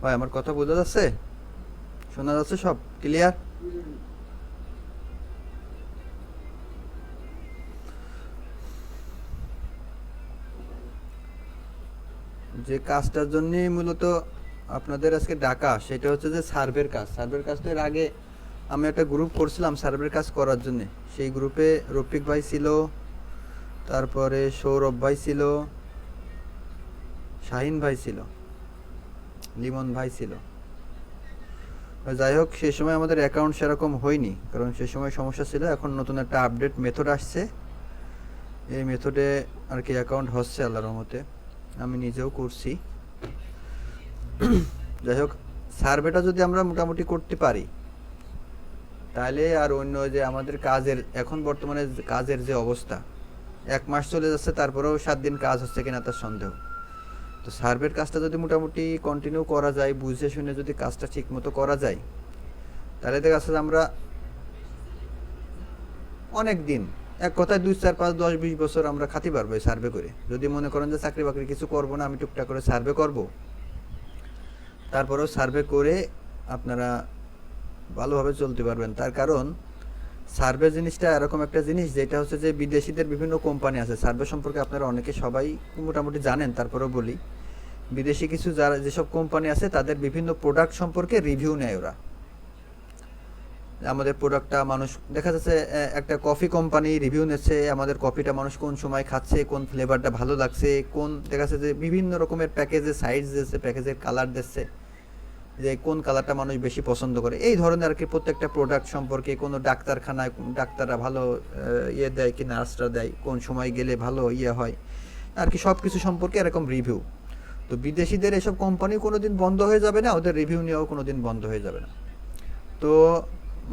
ভাই আমার কথা বোঝা যাচ্ছে? শোনা যাচ্ছে? সব ক্লিয়ার? যে কাজটার জন্য মূলত আপনাদের আজকে ডাকা সেটা হচ্ছে যে সার্ভের কাজ। সার্ভের কাজটা এর আগে আমি একটা গ্রুপ করছিলাম সার্ভের কাজ করার জন্য। সেই গ্রুপে রফিক ভাই ছিল, তারপরে সৌরভ ভাই ছিল, শাহিন ভাই ছিল, লিমন ভাই ছিল। যাই হোক, সে সময় আমাদের অ্যাকাউন্ট সেরকম হয়নি, কারণ সে সময় সমস্যা ছিল। এখন নতুন একটা আপডেট মেথড আসছে, এই মেথডে আর কি অ্যাকাউন্ট হচ্ছে আল্লাহর রহমতে। আমি নিজেও করছি। যাই হোক, সার্ভেটা যদি আমরা মোটামুটি করতে পারি তাহলে আর অন্য যে আমাদের কাজের এখন বর্তমানে কাজের যে অবস্থা, 1 মাস চলে যাচ্ছে তারপরেও 7 দিন কাজ হচ্ছে কিনা তার সন্দেহ। তো সার্ভের কাজটা যদি মোটামুটি কন্টিনিউ করা যায়, বুঝে শুনে যদি কাজটা ঠিক মতো করা যায়, তাহলে দেখা যাচ্ছে আমরা অনেক দিন, এক কথায় 2 4 5 10 20 বছর আমরা খাতি পারবো এই সার্ভে করে। যদি মনে করেন যে চাকরি বাকরি কিছু করবো না, আমি টুকটাক করে সার্ভে করব, তারপরেও সার্ভে করে আপনারা ভালোভাবে চলতে পারবেন। তার কারণ সার্ভে জিনিসটা এরকম একটা জিনিস যেটা হচ্ছে যে বিদেশিদের বিভিন্ন কোম্পানি আছে, সার্ভে সম্পর্কে আপনারা অনেকে সবাই মোটামুটি জানেন, তারপরেও বলি। বিদেশি কিছু যারা যেসব কোম্পানি আছে তাদের বিভিন্ন প্রোডাক্ট সম্পর্কে রিভিউ নেয় ওরা। আমাদের প্রোডাক্টটা মানুষ, দেখা যাচ্ছে একটা কফি কোম্পানি রিভিউ নিচ্ছে আমাদের কফিটা মানুষ কোন সময় খাচ্ছে, কোন ফ্লেভারটা ভালো লাগছে, কোন দেখা যাচ্ছে যে বিভিন্ন রকমের প্যাকেজের সাইজ দিচ্ছে, প্যাকেজের কালার দিচ্ছে, যে কোন কালারটা মানুষ বেশি পছন্দ করে, এই ধরনের আর কি। প্রত্যেকটা প্রোডাক্ট সম্পর্কে কোনো ডাক্তারখানায় ডাক্তাররা ভালো ইয়ে দেয় কি, নার্সরা দেয়, কোন সময় গেলে ভালো ইয়ে হয় আর কি, সব কিছু সম্পর্কে এরকম রিভিউ। তো বিদেশিদের এসব কোম্পানি কোনো দিন বন্ধ হয়ে যাবে না, ওদের রিভিউ নেওয়াও কোনো দিন বন্ধ হয়ে যাবে না। তো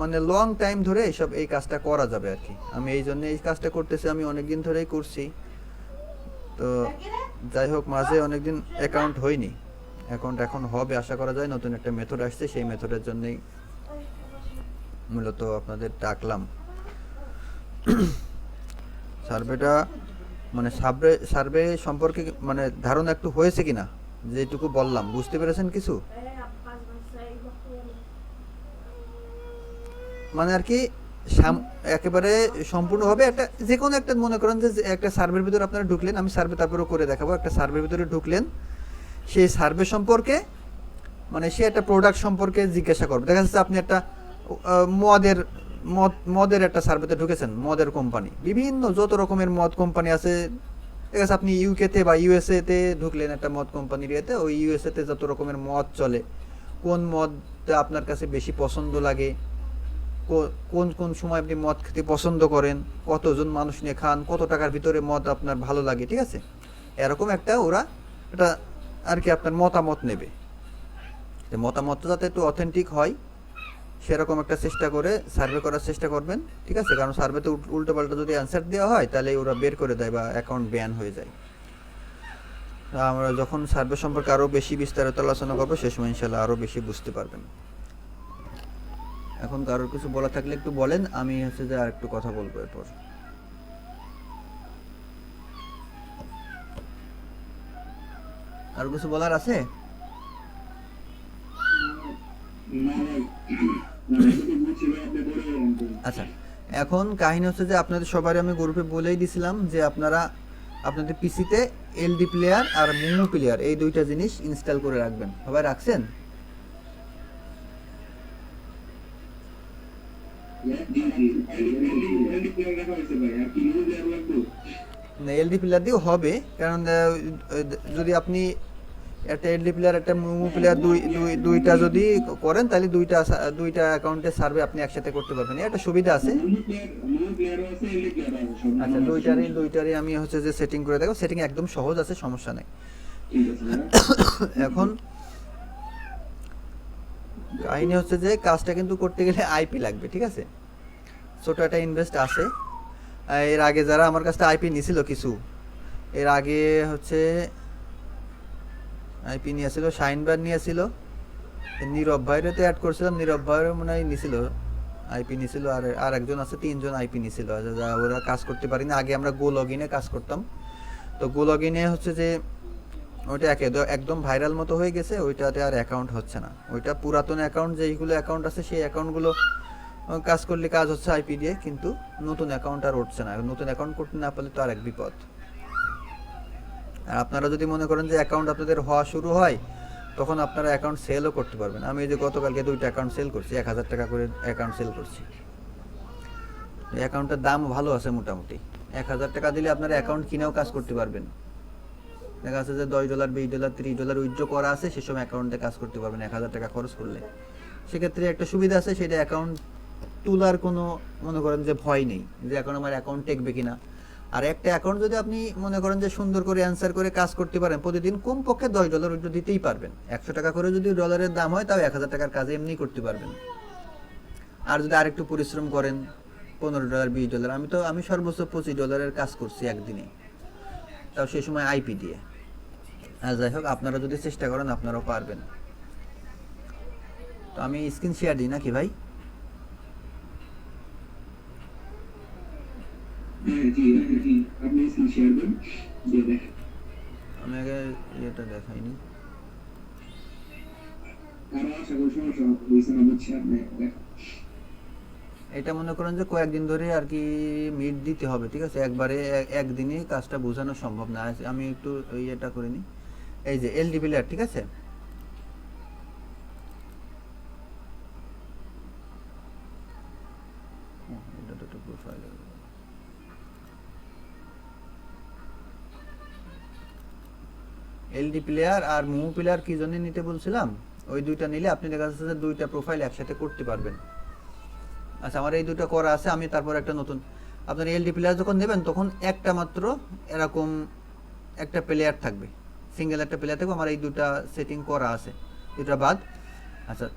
মানে লং টাইম ধরে এইসব এই কাজটা করা যাবে আর কি। আমি এই জন্য এই কাজটা করতেছি, আমি অনেক দিন ধরেই করছি। তো যাই হোক, মাঝে অনেক দিন অ্যাকাউন্ট হয়নি, অ্যাকাউন্ট এখন হবে আশা করা যায়। নতুন একটা মেথড আসছে, সেই মেথডের জন্যই মূলত আপনাদের ডাকলাম। সার্ভেটা মানে সার্ভে সার্ভে সম্পর্কে মানে ধারণা একটু হয়েছে কিনা, যেটুকু বললাম বুঝতে পেরেছেন কিছু? মানে আর কি একেবারে সম্পূর্ণভাবে একটা যে কোনো একটা, মনে করেন যে একটা সার্ভের ভিতরে আপনারা ঢুকলেন, আমি সার্ভে তারপরেও করে দেখাবো। একটা সার্ভের ভিতরে ঢুকলেন, সেই সার্ভে সম্পর্কে মানে সে একটা প্রোডাক্ট সম্পর্কে জিজ্ঞাসা করবে। দেখা যাচ্ছে আপনি একটা মদের মদের একটা সার্ভেতে ঢুকেছেন, মদের কোম্পানি, বিভিন্ন যত রকমের মদ কোম্পানি আছে। ঠিক আছে, আপনি ইউকেতে বা ইউএসএতে ঢুকলেন একটা মদ কোম্পানির ইয়েতে, ওই ইউএসএতে যত রকমের মদ চলে, কোন মদটা আপনার কাছে বেশি পছন্দ লাগে, কোন কোন সময় আপনি মদ খেতে পছন্দ করেন, কতজন মানুষ নিয়ে খান, কত টাকার ভিতরে মদ আপনার ভালো লাগে, ঠিক আছে, এরকম একটা ওরা এটা আর কি আপনার মতামত নেবে। মতামতটা যাতে একটু অথেন্টিক হয় সেরকম একটা চেষ্টা করে সার্ভে করার চেষ্টা করবেন, ঠিক আছে? কারণ সার্ভেতে উল্টো পাল্টা যদি অ্যান্সার দেওয়া হয় তাহলে ওরা বের করে দেয় বা অ্যাকাউন্ট ব্যান হয়ে যায়। আমরা যখন সার্ভে সম্পর্কে আরও বেশি বিস্তারিত আলোচনা করবো সে সময় ইনশাল্লাহ আরও বেশি বুঝতে পারবেন। এখন কারোর কিছু বলা থাকলে একটু বলেন, আমি হচ্ছে যে আর একটু কথা বলবো এরপর। আর কিছু বলার আছে? আচ্ছা, এখন কাহিনী হচ্ছে যে আপনাদের সবারই আমি গ্রুপে বলেই দিছিলাম যে আপনারা আপনাদের পিসিতে এলডি প্লেয়ার আর মোমো প্লেয়ার এই দুইটা জিনিস ইনস্টল করে রাখবেন। সবাই রাখছেন? না, এলডি প্লেয়ার দিয়েও হবে, কারণ যদি আপনি একটা এলডি প্লেয়ার একটা মোমো প্লেয়ার দুইটা যদি করেন তাহলে দুইটা অ্যাকাউন্টের সার্ভে আপনি একসাথে করতে পারবেন, একটা সুবিধা আছে। আচ্ছা, দুইটারই আমি হচ্ছে যে সেটিং করে দেখো, সেটিং একদম সহজ আছে, সমস্যা নেই। এখন কাহিনী হচ্ছে যে কাজটা কিন্তু করতে গেলে আইপি লাগবে, ঠিক আছে? ছোট একটা ইনভেস্ট আছে। এর আগে যারা আমার কাছে আইপি নিয়েছিল কিছু, এর আগে হচ্ছে আইপি নিয়েছিল, শাইনবার নিয়েছিল, নীরব ভাইরে তো অ্যাড করছিলাম, নীরব ভাইয়ের মনে হয় নিছিল আইপি নিছিল, আর একজন আছে, 3জন আইপি নিছিল। ওরা কাজ করতে পারি না। আগে আমরা গো লগ ইনে কাজ করতাম। তো গো লগ ইনে হচ্ছে যে ওইটা একদম ভাইরাল মতো হয়ে গেছে, ওইটাতে আর অ্যাকাউন্ট হচ্ছে না। ওইটা পুরাতন অ্যাকাউন্ট, যেইগুলো অ্যাকাউন্ট আছে সেই অ্যাকাউন্টগুলো কাজ করলে কাজ হচ্ছে আইপি দিয়ে, কিন্তু নতুন অ্যাকাউন্ট আর উঠছে না। নতুন অ্যাকাউন্ট করতে না পারলে তো আর এক বিপদ। আর আপনারা যদি মনে করেন যে অ্যাকাউন্ট আপনাদের হওয়া শুরু হয়, তখন আপনারা অ্যাকাউন্ট সেলও করতে পারবেন। আমি এই যে গতকালকে 2টা অ্যাকাউন্ট সেল করছি, 1000 টাকা করে অ্যাকাউন্ট সেল করছি। এই অ্যাকাউন্টের দাম ভালো আছে মোটামুটি। 1000 টাকা দিলে আপনারা অ্যাকাউন্ট কিনেও কাজ করতে পারবেন। দেখা যাচ্ছে যে $10, $20, $30 উইথড্র করা আছে, সে সময় অ্যাকাউন্টে কাজ করতে পারবেন 1000 টাকা খরচ করলে। সেক্ষেত্রে একটা সুবিধা আছে, সেটা অ্যাকাউন্ট তোলার কোনো মনে করেন যে ভয় নেই, যে এখন আমার অ্যাকাউন্ট টেকবে কিনা। আর একটা অ্যাকাউন্ট যদি আপনি মনে করেন যে সুন্দর করে অ্যান্সার করে কাজ করতে পারেন, প্রতিদিন কমপক্ষে $10 উইথড্র দিতেই পারবেন। 100 টাকা করে যদি ডলারের দাম হয়, তাও 1000 টাকার কাজে এমনি করতে পারবেন। আর যদি আরেকটু পরিশ্রম করেন, $15, $20, আমি সর্বোচ্চ $25 কাজ করছি একদিনে, তাও সেই সময় আইপি দিয়ে। আর যাই হোক, আপনারা যদি চেষ্টা করেন আপনারাও পারবেন। তো আমি স্ক্রিন শেয়ার দিই নাকি ভাই? আমি আগে ইয়েটা দেখাইনি। এটা মনে করেন যে কয়েকদিন ধরে আর কি মিট দিতে হবে, ঠিক আছে? একবারে একদিনই কাজটা বোঝানো সম্ভব না। আমি একটু ইয়েটা করে নিই। এই যে এলডিপি লেয়ার, ঠিক আছে? এটা তো একটু প্রোফাইল, এলডি প্লেয়ার আর মুভ প্লেয়ার কি জন্য নিতে বলছিলাম, ওই দুইটা নিলে আপনি দেখা যাচ্ছে যে 2টা প্রোফাইল একসাথে করতে পারবেন। আচ্ছা, আমার এই দুটো করা আছে, আমি তারপর একটা নতুন, আপনার এলডি প্লেয়ার যখন নেবেন তখন একটা মাত্র এরকম একটা প্লেয়ার থাকবে, সিঙ্গেল একটা প্লেয়ার থাকবে। আমার এই দুটা সেটিং করা আছে, দুটা বাদ। আচ্ছা,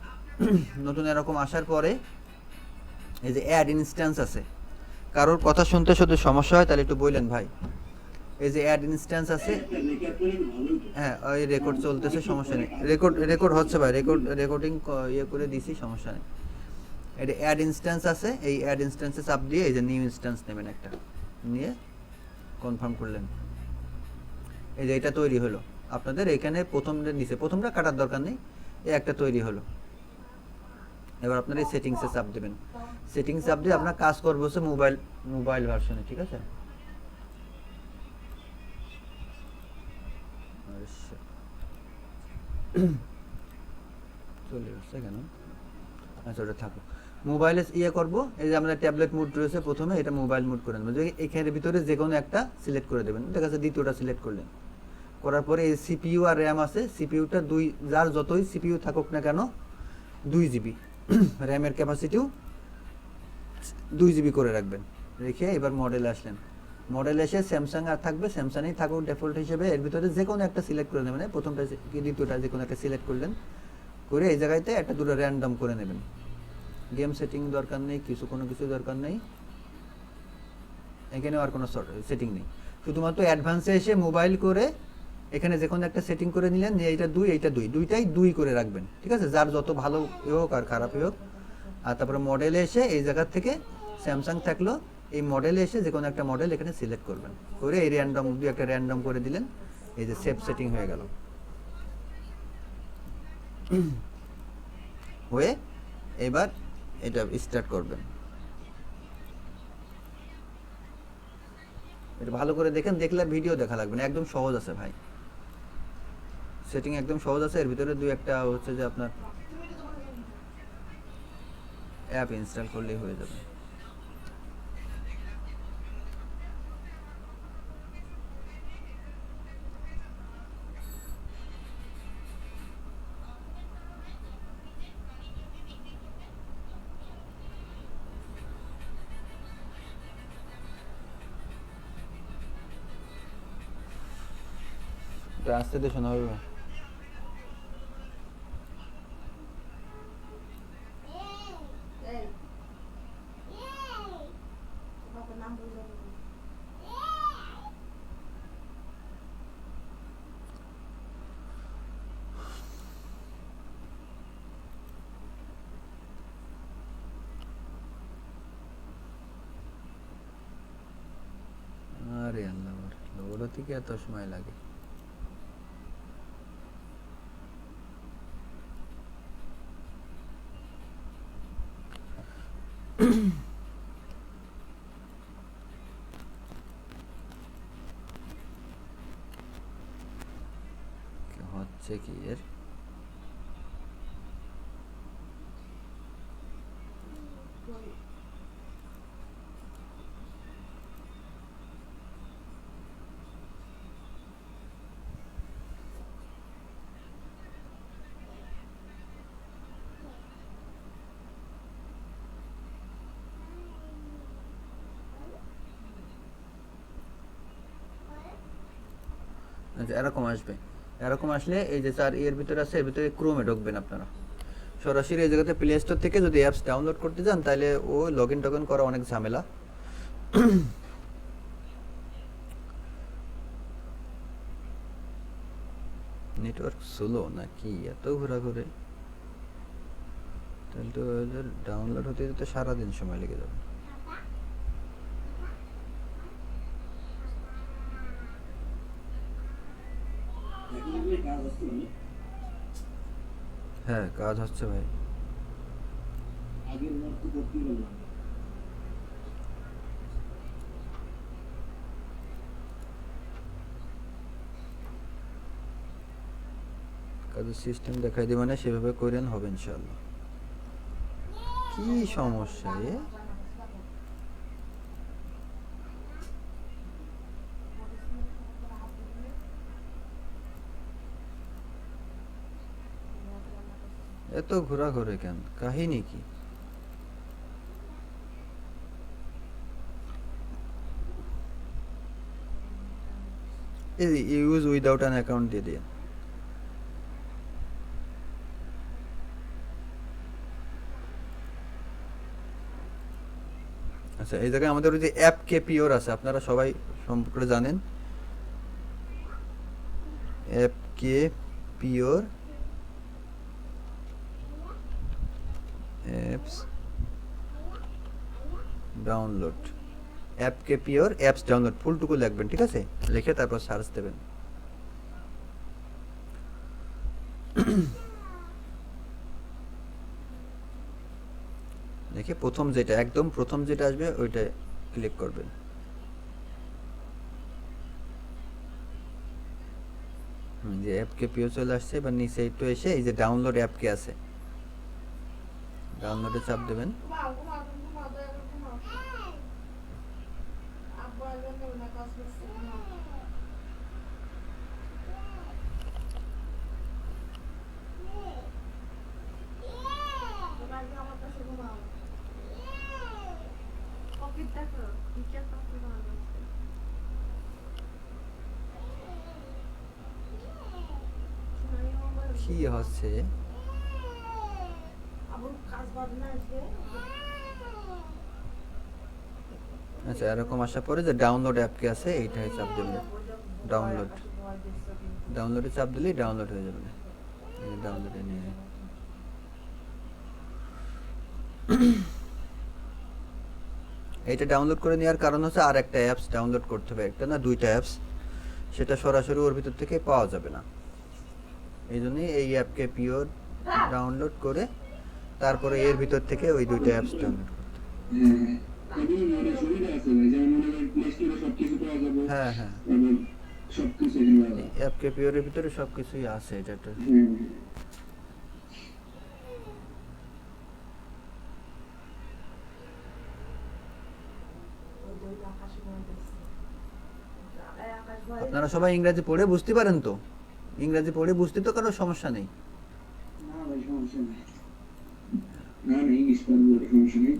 নতুন এরকম আসার পরে এই যে অ্যাড ইনস্ট্যান্স আছে, কারোর কথা শুনতে শুধু সমস্যা হয় তাহলে একটু বললেন ভাই। এই যে অ্যাড ইনস্ট্যান্স আছে, হ্যাঁ ওই রেকর্ড চলতেছে, সমস্যা নেই। রেকর্ড হচ্ছে ভাই, রেকর্ডিং ইয়ে করে দিছি, সমস্যা নেই। এটা অ্যাড ইনস্ট্যান্স আছে, এই অ্যাড ইনস্ট্যান্সে চাপ দিয়ে এই যে নিউ ইনস্ট্যান্স নেবেন একটা, নিয়ে কনফার্ম করলেন। এই যে এটা তৈরি হলো আপনাদের এখানে, প্রথমটা নিচে, প্রথমটা কাটার দরকার নেই, এই একটা তৈরি হলো। এবার আপনারা এই সেটিংসে চাপ দেবেন। সেটিংস চাপ দিয়ে আপনার কাজ করবে হচ্ছে মোবাইল ভার্সনে, ঠিক আছে? চলে আসছে কেন? আচ্ছা, ওটা থাকো। মোবাইলে ইয়ে করবো, এই যে আমরা ট্যাবলেট মুড রয়েছে প্রথমে, এটা মোবাইল মুড করে নেবেন। এখানের ভিতরে যে কোনো একটা সিলেক্ট করে দেবেন, দেখা যাচ্ছে দ্বিতীয়টা সিলেক্ট করলেন। করার পরে এই সিপিইউ আর র্যাম আছে, সিপিইউটা যার যতই সিপিইউ থাকুক না কেন 2 GB, র্যামের ক্যাপাসিটিও 2 GB করে রাখবেন। রেখে এবার মডেলে আসলেন। মডেলে এসে স্যামসাং আর থাকবে, স্যামসাংই থাকুক ডিফল্ট হিসেবে। এর ভিতরে যে কোনো একটা সিলেক্ট করে নেবেন, প্রথমটা কি দ্বিতীয়টা যে কোনো একটা সিলেক্ট করলেন, করে এই জায়গাতে একটা দুটো র্যান্ডম করে নেবেন। গেম সেটিং দরকার নেই, কোনো কিছু দরকার নেই, এখানে আর কোনো সেটিং নেই। শুধুমাত্র অ্যাডভান্সে এসে মোবাইল করে এখানে যে কোনো একটা সেটিং করে নিলেন, যে এইটা 2, এইটা 2, দুইটাই 2 করে রাখবেন, ঠিক আছে? যার যত ভালো হোক আর খারাপ হোক। আর তারপরে মডেলে এসে এই জায়গার থেকে স্যামসাং থাকলো, এই মডেলে এসে যে কোনো একটা মডেল এখানে সিলেক্ট করবেন, করে এই র্যান্ডম একটা র্যান্ডম করে দিলেন, এই যে সেভ সেটিং হয়ে গেল। হয়ে এবার এটা স্টার্ট করবেন। এটা ভালো করে দেখেন, দেখলে ভিডিও দেখা লাগবে না, একদম সহজ আছে ভাই, সেটিং একদম সহজ আছে। এর ভিতরে 2-1টা হচ্ছে যে আপনার অ্যাপ ইনস্টল করলেই হয়ে যাবে। এটা আস্তে দিয়ে শোনা হবে। আরে আল্লাহ, লোড হতে কি এত সময় লাগে? হচ্ছে কি এর আচ্ছা এরকম আসবে। এরকম আসলে এই যে 4 এর ভিতরে আছে, এর ভিতরে ক্রোমে ঢুকবেন আপনারা সরাসরি। এই জায়গাতে প্লে স্টোর থেকে যদি অ্যাপস ডাউনলোড করতে যান তাহলে ও লগ ইন টগইন করা অনেক ঝামেলা। নেটওয়ার্ক স্লো নাকি এত ঘোরাঘুরি? তাহলে তো ডাউনলোড হতে যেতে সারাদিন সময় লেগে যাবে। হ্যাঁ কাজ হচ্ছে ভাই। কাজের সিস্টেম দেখাই দিই মানে সেভাবে করেন হবে ইনশাআল্লাহ। কি সমস্যা এ? এত ঘোরাঘুরি কেন? কাহিনী কি? ইউজ উইদাউট অ্যান অ্যাকাউন্ট দিয়ে দিয়ে। আচ্ছা এই জায়গায় আমাদের ওই যে অ্যাপ কে পিওর আছে, আপনারা সবাই সম্পর্কে জানেন। অ্যাপ কে পিওর অ্যাপস ডাউনলোড, অ্যাপ কে পিওর অ্যাপস ডাউনলোড ফুলটুকু লিখবেন, ঠিক আছে? লিখে তারপর সার্চ দেবেন। দেখে প্রথম যেটা একদম প্রথম যেটা আসবে ওইটা ক্লিক করবেন। যে অ্যাপ কে পিও চলে আসছে, এবার নিচে একটু এসে এই যে ডাউনলোড অ্যাপ কে আছে, ডাউনলোডে চাপ দেবেন। কি হচ্ছে? আচ্ছা এরকম আসার পরে যে ডাউনলোড অ্যাপ কে আছে এইটাই চাপ দেবেন। ডাউনলোড, ডাউনলোডে চাপ দিলেই ডাউনলোড হয়ে যাবে। ডাউনলোডে নিয়ে এইটা ডাউনলোড করে নেওয়ার কারণ হচ্ছে আর একটা অ্যাপস ডাউনলোড করতে হবে, একটা না দুইটা অ্যাপস, সেটা সরাসরি ওর ভিতর থেকে পাওয়া যাবে না। এই জন্যই এই অ্যাপকে পিওর ডাউনলোড করে তারপরে এর ভিতর থেকে ওই দুইটা অ্যাপস ডাউনলোড করতে। হ্যাঁ হ্যাঁ অ্যাপকে পিওরের ভিতরে সব কিছুই আছে, এটা একটা আপনারা সবাই ইংরেজি পড়ে বুঝতে পারেন তো? ইংরেজি পড়ে বুঝতে তো কারো সমস্যা নেই? না ভাই সমস্যা নেই, না না ইংলিশ পড়বো সমস্যা নেই।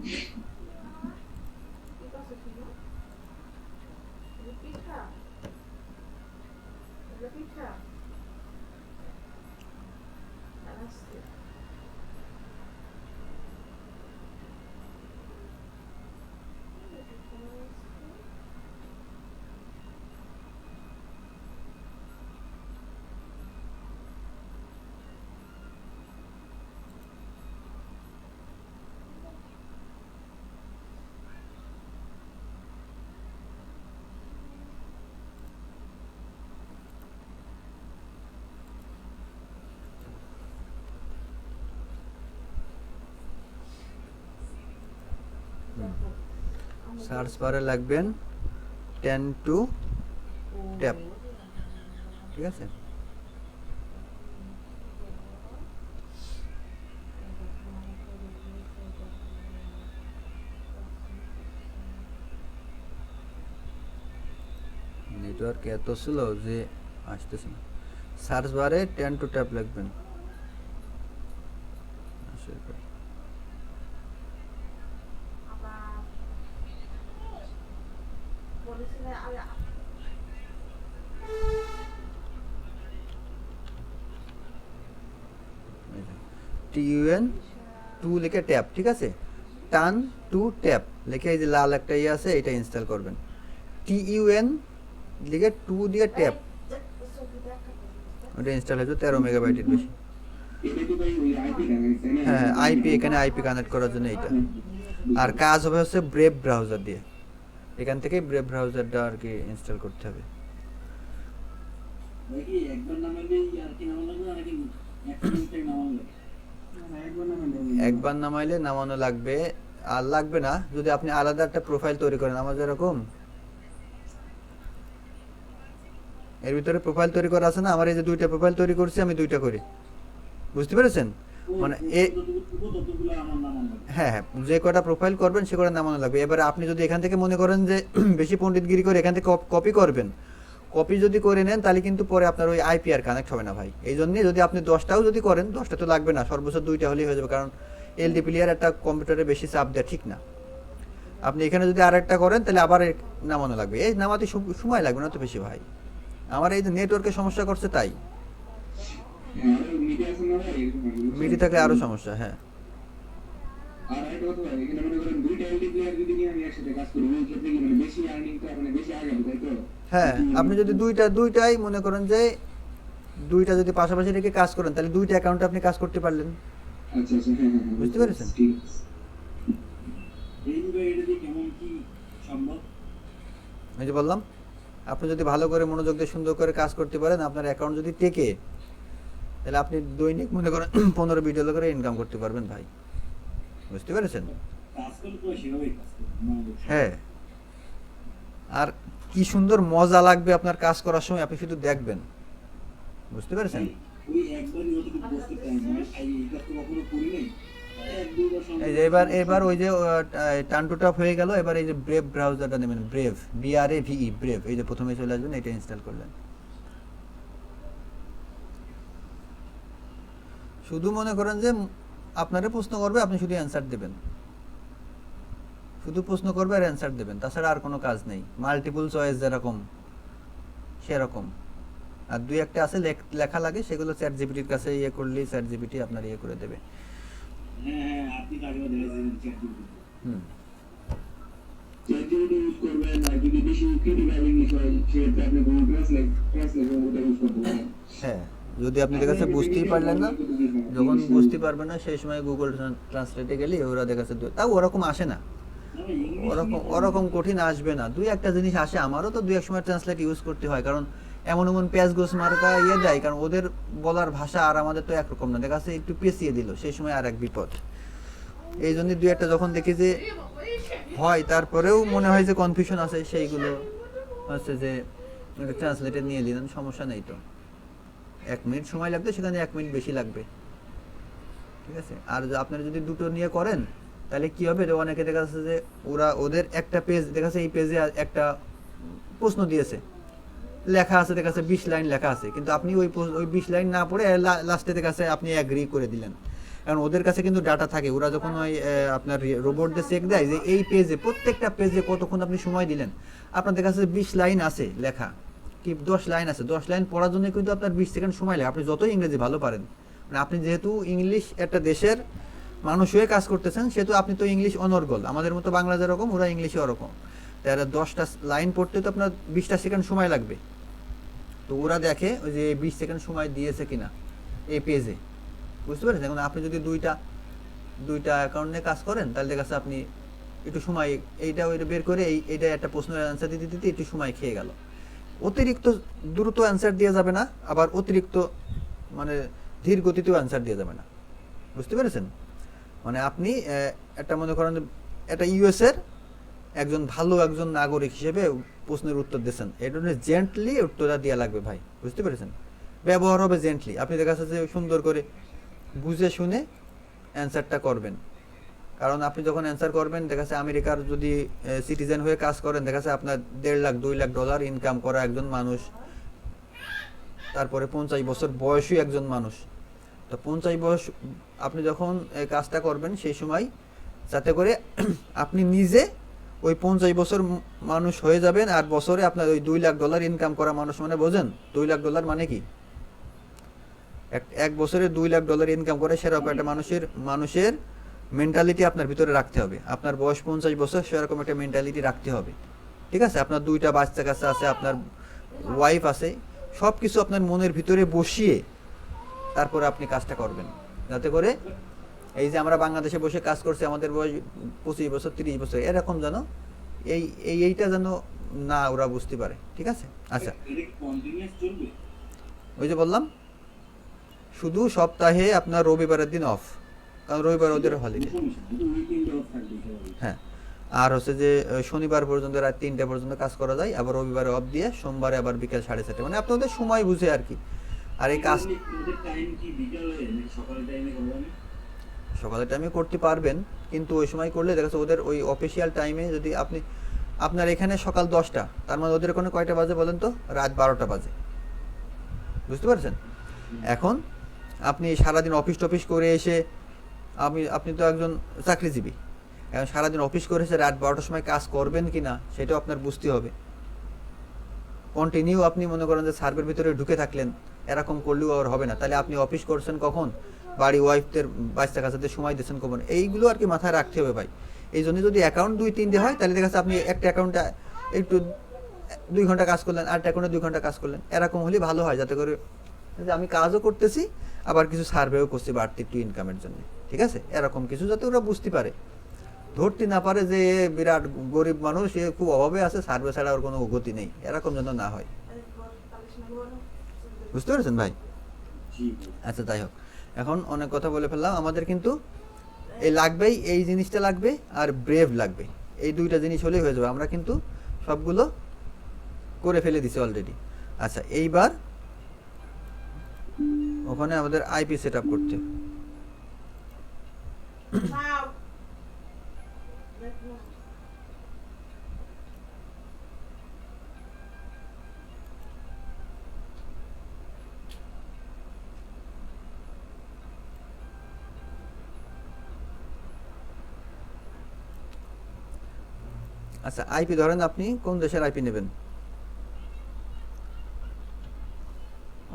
সার্চ বারে লাগবেন 10 টু ট্যাপ, ঠিক আছে? নেটওয়ার্ক এত স্লো যে আসতেছে না। সার্চ বারে 10 টু ট্যাপ লিখবেন। TUN 2 লিখে ট্যাপ, ঠিক আছে? টান টু ট্যাপ লিখে এই যে লাল একটা ইয়ে আছে, এটা ইনস্টল করবেন। TUN লিখে 2 দিয়ে ট্যাপ, ওটা ইনস্টল হয়েছে 13 মেগাবাইটের বেশি। এটা তো ভাই ওই আইপি কানেক্ট তাই না? হ্যাঁ, আইপি, এখানে আইপি কানেক্ট করার জন্য এইটা। আর কাজ হবে হচ্ছে ব্রেভ ব্রাউজার দিয়ে, এখান থেকে ব্রেভ ব্রাউজারটা আর কি ইনস্টল করতে হবে। ভাই কি একবার নামাইলেই আর কি নামানো লাগবে নাকি একটা মিনিটে নামানো লাগবে? একবার নামাইলে নামানো লাগবে, আর লাগবে না যদি আপনি আলাদা একটা প্রোফাইল তৈরি করেন। আমার যেরকম এর ভিতরে প্রোফাইল তৈরি করা আছে না, আমার এই যে 2টা প্রোফাইল তৈরি করছি, আমি 2টা করি, বুঝতে পেরেছেন? মানে ততগুলো আমার নামানো লাগবে। হ্যাঁ হ্যাঁ, যে কটা প্রোফাইল করবেন সে কটা নামানো লাগবে। এবারে আপনি যদি এখান থেকে মনে করেন যে বেশি পণ্ডিতগিরি করে এখান থেকে কপি করবেন, কপি যদি করে নেন তাহলে কিন্তু পরে আপনার ওই আইপি আর কানেক্ট হবে না ভাই। এই জন্যই যদি আপনি 10টাও যদি করেন, 10টা তো লাগবে না, সর্বোচ্চ 2টা হলেই হয়ে যাবে, কারণ এলডি প্লেয়ার একটা কম্পিউটারে বেশি চাপ দেওয়া ঠিক না। আপনি এখানে যদি আরেকটা করেন তাহলে আবার নামানো লাগবে, এই নামাতে সময় লাগবে না তো বেশি ভাই। আমার এই যে নেটওয়ার্কের সমস্যা করছে তাই, হ্যাঁ, আর মিডিয়া আছে না ভাই, এরকম আর কি। মিডি থাকলে আরও সমস্যা। হ্যাঁ আর একটা কথা ভাই, এখানে মনে করেন দুইটা এলডি প্লেয়ার যদি নিয়ে আমি একসাথে কাজ করি, ওই ক্ষেত্রে কি মানে বেশি আর্নিং তো মানে বেশি আগে হবে, তাই তো? হ্যাঁ, আপনি যদি দুইটাই মনে করেন যে 2টা যদি পাশাপাশি রেখে কাজ করেন তাহলে 2টা অ্যাকাউন্টে আপনি কাজ করতে পারলেন, আচ্ছা আচ্ছা, হ্যাঁ হ্যাঁ হ্যাঁ, বুঝতে পেরেছেন? ঠিক আছে। এই ভাই এটা দিয়ে কেমন কি সম্ভব? আমি যে বললাম, আপনি যদি ভালো করে মনোযোগ দিয়ে সুন্দর করে কাজ করতে পারেন, আপনার অ্যাকাউন্ট যদি টেকে, তাহলে আপনি দৈনিক মনে করেন 15-20 করে ইনকাম করতে পারবেন ভাই, বুঝতে পেরেছেন? কাজ করলে তো সেভাবেই কাজ করবে। হ্যাঁ, আর কি সুন্দর মজা লাগবে আপনার কাজ করার সময়, আপনি শুধু দেখবেন, বুঝতে পেরেছেন? ওই একবারই যতটুকু বসতে চাই মানে এই কাজ তো কখনো করি নাই। এক দুইবার এই যে এবার ওই যে টান টু টপ হয়ে গেল, এবার এই যে ব্রেভ ব্রাউজারটা নেবেন, ব্রেভ, BRAVE, ব্রেভ, এই যে প্রথমে চলে আসবেন, এটা ইনস্টল করলেন। শুধু মনে করেন যে আপনারে প্রশ্ন করবে, আপনি শুধু অ্যান্সার দেবেন, শুধু প্রশ্ন করবে আর অ্যান্সার দেবেন, তাছাড়া আর কোনো কাজ নেই। মাল্টিপল চয়েস যেরকম সেরকম, আর 2-1টা আছে লেখা লাগে, সেগুলো চ্যাট জিপিটির কাছে ইয়ে করলেই চ্যাট জিপিটি আপনার ইয়ে করে দেবে। হ্যাঁ হ্যাঁ আপনি তো আগেও দেখেছেন চ্যাট জিপিটি। হুম, ChatGPT ইউজ করবেন, আর যদি বেশি ক্রিটিক্যাল ইংলিশ হয় সেক্ষেত্রে আপনি গুগল ট্রান্সলেট ওটা ইউজ করতে পারেন। হ্যাঁ, যদি আপনি দেখাচ্ছে বুঝতেই পারলেন না, যখন বুঝতে পারবেন না সেই সময় গুগল ট্রান্সলেটে গেলে ওরা দেখাচ্ছে, তাও ওরকম আসে না, ওরকম কঠিন আসবে না। 2-1টা জিনিস আসে, আমারও তো 2-1 সময় ট্রান্সলেট ইউজ করতে হয়, কারণ এমন প্যাচ গোস মার্কা ইয়ে দেয়, কারণ ওদের বলার ভাষা আর আমাদের তো একরকম না, দেখা যাচ্ছে একটু পেঁচিয়ে দিল, সেই সময় আর এক বিপদ। এই জন্য 2-1টা যখন দেখি যে হয়, তারপরেও মনে হয় যে কনফিউশন আছে, সেইগুলো হচ্ছে যে ট্রান্সলেটে নিয়ে দিলেন, সমস্যা নেই তো। 1 মিনিট সময় লাগবে, সেখানে 1 মিনিট বেশি লাগবে, ঠিক আছে? আর আপনারা যদি দুটো নিয়ে করেন তাহলে কি হবে, যে অনেকে দেখা যাচ্ছে যে ওদের একটা পেজ দেখা যাচ্ছে, এই পেজে একটা প্রশ্ন দিয়েছে, লেখা আছে দেখা যাচ্ছে 20 লাইন লেখা আছে, কিন্তু আপনি ওই 20 লাইন না পড়ে লাস্টে দেখা যাচ্ছে আপনি অ্যাগ্রি করে দিলেন, কারণ ওদের কাছে কিন্তু ডাটা থাকে। ওরা যখন ওই আপনার রোবট দিয়ে চেক দেয় যে এই পেজে, প্রত্যেকটা পেজে কতক্ষণ আপনি সময় দিলেন, আপনার দেখা যাচ্ছে 20 লাইন আছে লেখা, কি 10 লাইন আছে, 10 লাইন পড়ার জন্য কিন্তু আপনার 20 সেকেন্ড সময় লাগে, আপনি যতই ইংরেজি ভালো পারেন। মানে আপনি যেহেতু ইংলিশ একটা দেশের মানুষ হয়ে কাজ করতেছেন, সেহেতু আপনি তো ইংলিশ অনর্গল, আমাদের মতো বাংলা যেরকম ওরা ইংলিশে ওরকম। তারা 10টা লাইন পড়তে তো আপনার 20টা সেকেন্ড সময় লাগবে, তো ওরা দেখে ওই যে 20 সেকেন্ড সময় দিয়েছে কিনা এই পেজে, বুঝতে পারছেন? এখন আপনি যদি দুইটা অ্যাকাউন্ট নিয়ে কাজ করেন, তাহলে দেখা যাচ্ছে আপনি একটু সময় এইটা ওইটা বের করে এইটা একটা প্রশ্নের অ্যান্সার দিতে দিতে একটু সময় খেয়ে গেল। অতিরিক্ত দ্রুত অ্যান্সার দেওয়া যাবে না, আবার অতিরিক্ত মানে ধীর গতিতেও অ্যান্সার দেওয়া যাবে না, বুঝতে পেরেছেন? মানে আপনি একটা মনে করেন একটা ইউএসের একজন নাগরিক হিসেবে প্রশ্নের উত্তর দিচ্ছেন, এটা জেন্টলি উত্তরটা দেওয়া লাগবে ভাই, বুঝতে পেরেছেন? ব্যবহার হবে জেন্টলি, আপনি দেখা যাচ্ছে যে সুন্দর করে বুঝে শুনে অ্যান্সারটা করবেন, কারণ আপনি যখন অ্যান্সার করবেন, দেখা যাচ্ছে আমেরিকার যদি সিটিজেন হয়ে কাজ করেন, দেখা যাচ্ছে আপনার 1.5 লাখ 2 লাখ ডলার ইনকাম করা একজন মানুষ, তারপরে 50 বছর বয়সী একজন মানুষ। তো 50 বয়স আপনি যখন এই কাজটা করবেন, সেই সময় যাতে করে আপনি নিজে ওই 50 বছর মানুষ হয়ে যাবেন, আর বছরে আপনার ওই 2 লাখ ডলার ইনকাম করা মানুষ, মানে বোঝেন 2 লাখ ডলার মানে কি? এক বছরে 2 লাখ ডলার ইনকাম করে সেরকম একটা মানুষের মেন্টালিটি আপনার ভিতরে রাখতে হবে। আপনার বয়স 50 বছর, সেরকম একটা মেন্টালিটি রাখতে হবে, ঠিক আছে? আপনার 2টা বাচ্চা কাচ্চা আছে, আপনার ওয়াইফ আছে, সব কিছু আপনার মনের ভিতরে বসিয়ে তারপরে আপনি কাজটা করবেন, যাতে করে এই যে আমরা বাংলাদেশে বসে কাজ করছি, আমাদের বয়স 25 বছর 30 বছর, এরকম যেন এইটা যেন না ওরা বুঝতে পারে, ঠিক আছে? আচ্ছা, এটা কি কন্টিনিউয়াস চলবে? ওই যে বললাম শুধু সপ্তাহে আপনার রবিবারের দিন অফ, কারণ রবিবার ওদের হলিডে। উইকেন্ডে অফ থাকবে সবাই। হ্যাঁ, আর হচ্ছে যে শনিবার পর্যন্ত রাত 3টা পর্যন্ত কাজ করা যায়, আবার রবিবারে অফ দিয়ে সোমবারে আবার বিকেল 4:30, মানে আপনাদের সময় বুঝে আর কি। আর এই কাজ ওদের টাইম কি বিকালে নাকি সকালের টাইমে করবেন? সকালের টাইমে করতে পারবেন, কিন্তু ওই সময় করলে দেখা যাচ্ছে ওদের ওই অফিসিয়াল টাইমে যদি আপনার এখানে সকাল 10টা, তার মানে ওদের ওখানে কয়টা বাজে বলেন তো? রাত 12টা বাজে, বুঝতে পারছেন? এখন আপনি সারাদিন অফিস টফিস করে এসে, আপনি তো একজন চাকরিজীবী, এখন সারাদিন অফিস করে এসে রাত 12টার সময় কাজ করবেন কি না সেটাও আপনার বুঝতে হবে। কন্টিনিউ আপনি মনে করেন যে সার্ভের ভিতরে ঢুকে থাকলেন, এরকম করলেও আর হবে না। তাহলে আপনি অফিস করছেন কখন, বাড়ি ওয়াইফদের বাচ্চা কাচ্চাদের সময় দিচ্ছেন কখন, এইগুলো আর কি মাথায় রাখতে হবে ভাই। এই জন্য যদি অ্যাকাউন্ট 2-3টে হয়, তাহলে দেখা যাচ্ছে আপনি একটা অ্যাকাউন্টে একটু 2 ঘন্টা কাজ করলেন, আরেকটা অ্যাকাউন্টে 2 ঘন্টা কাজ করলেন, এরকম হলে ভালো হয়, যাতে করে যে আমি কাজও করতেছি আবার কিছু সার্ভেও করছি বাড়তি একটু ইনকামের জন্য, ঠিক আছে? এরকম কিছু যাতে ওরা বুঝতে পারে, ধরতে না পারে যে এ বিরাট গরিব মানুষ, এ খুব অভাবে আছে, সার্ভে ছাড়া ওর কোনো গতি নেই, এরকম যেন না হয়। বুঝতে পেরেছেন ভাই? জি। আচ্ছা, যাই হোক, এখন অনেক কথা বলে ফেললাম। আমাদের কিন্তু এই লাগবেই, এই জিনিসটা লাগবে আর ব্রেভ লাগবে, এই 2টা জিনিস হলেই হয়ে যাবে। আমরা কিন্তু সবগুলো করে ফেলে দিছি অলরেডি। আচ্ছা, এইবার ওখানে আমাদের আইপি সেট আপ করতে হবে। আচ্ছা, আইপি ধরেন আপনি কোন দেশের আইপি নেবেন?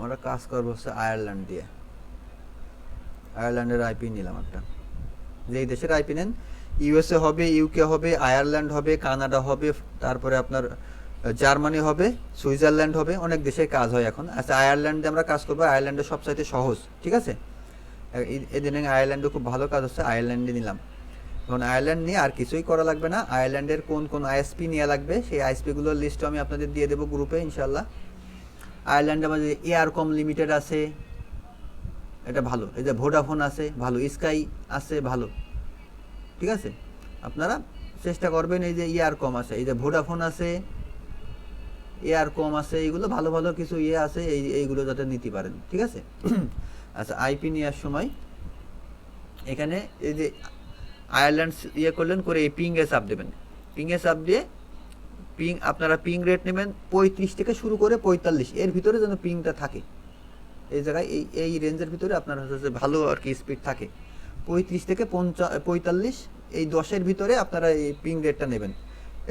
আমরা কাজ করবো হচ্ছে আয়ারল্যান্ড দিয়ে, আয়ারল্যান্ডের আইপি নিলাম একটা। যেই দেশের আইপি নেন, ইউএসএ হবে, ইউকে হবে, আয়ারল্যান্ড হবে, কানাডা হবে, তারপরে আপনার জার্মানি হবে, সুইজারল্যান্ড হবে, অনেক দেশে কাজ হয় এখন। আচ্ছা, আয়ারল্যান্ডে আমরা কাজ করবো, আয়ারল্যান্ডে সবচাইতে সহজ, ঠিক আছে? এদিন আয়ারল্যান্ডে খুব ভালো কাজ হচ্ছে, আয়ারল্যান্ডে নিলাম। এখন আয়ারল্যান্ড নিয়ে আর কিছুই করা লাগবে না, আয়ারল্যান্ডের কোন কোন আইএসপি নেওয়া লাগবে সেই আইএসপিগুলোর লিস্টও আমি আপনাদের দিয়ে দেবো গ্রুপে ইনশাল্লাহ। আয়ারল্যান্ডে আমাদের এয়ারকম লিমিটেড আছে, এটা ভালো। এই যে ভোডাফোন আছে ভালো, স্কাই আছে ভালো, ঠিক আছে? আপনারা চেষ্টা করবেন, এই যে এয়ারকম আছে, এই যে ভোডাফোন আছে, এয়ারকম আছে, এইগুলো ভালো ভালো কিছু আছে, এইগুলো যাতে নিতে পারেন, ঠিক আছে? আচ্ছা, আইপি নেওয়ার সময় এখানে এই যে আয়ারল্যান্ড করলেন, করে এই পিংয়ে চাপ দেবেন, পিংয়ে চাপ দিয়ে আপনারা পিং রেট নেবেন 35 থেকে শুরু করে 45, এর ভিতরে যেন পিংটা থাকে। এই জায়গায় এই রেঞ্জের ভিতরে আপনার হচ্ছে ভালো আর কি স্পিড থাকে। 35 থেকে 45, এই 10-এর ভিতরে আপনারা এই পিং রেটটা নেবেন।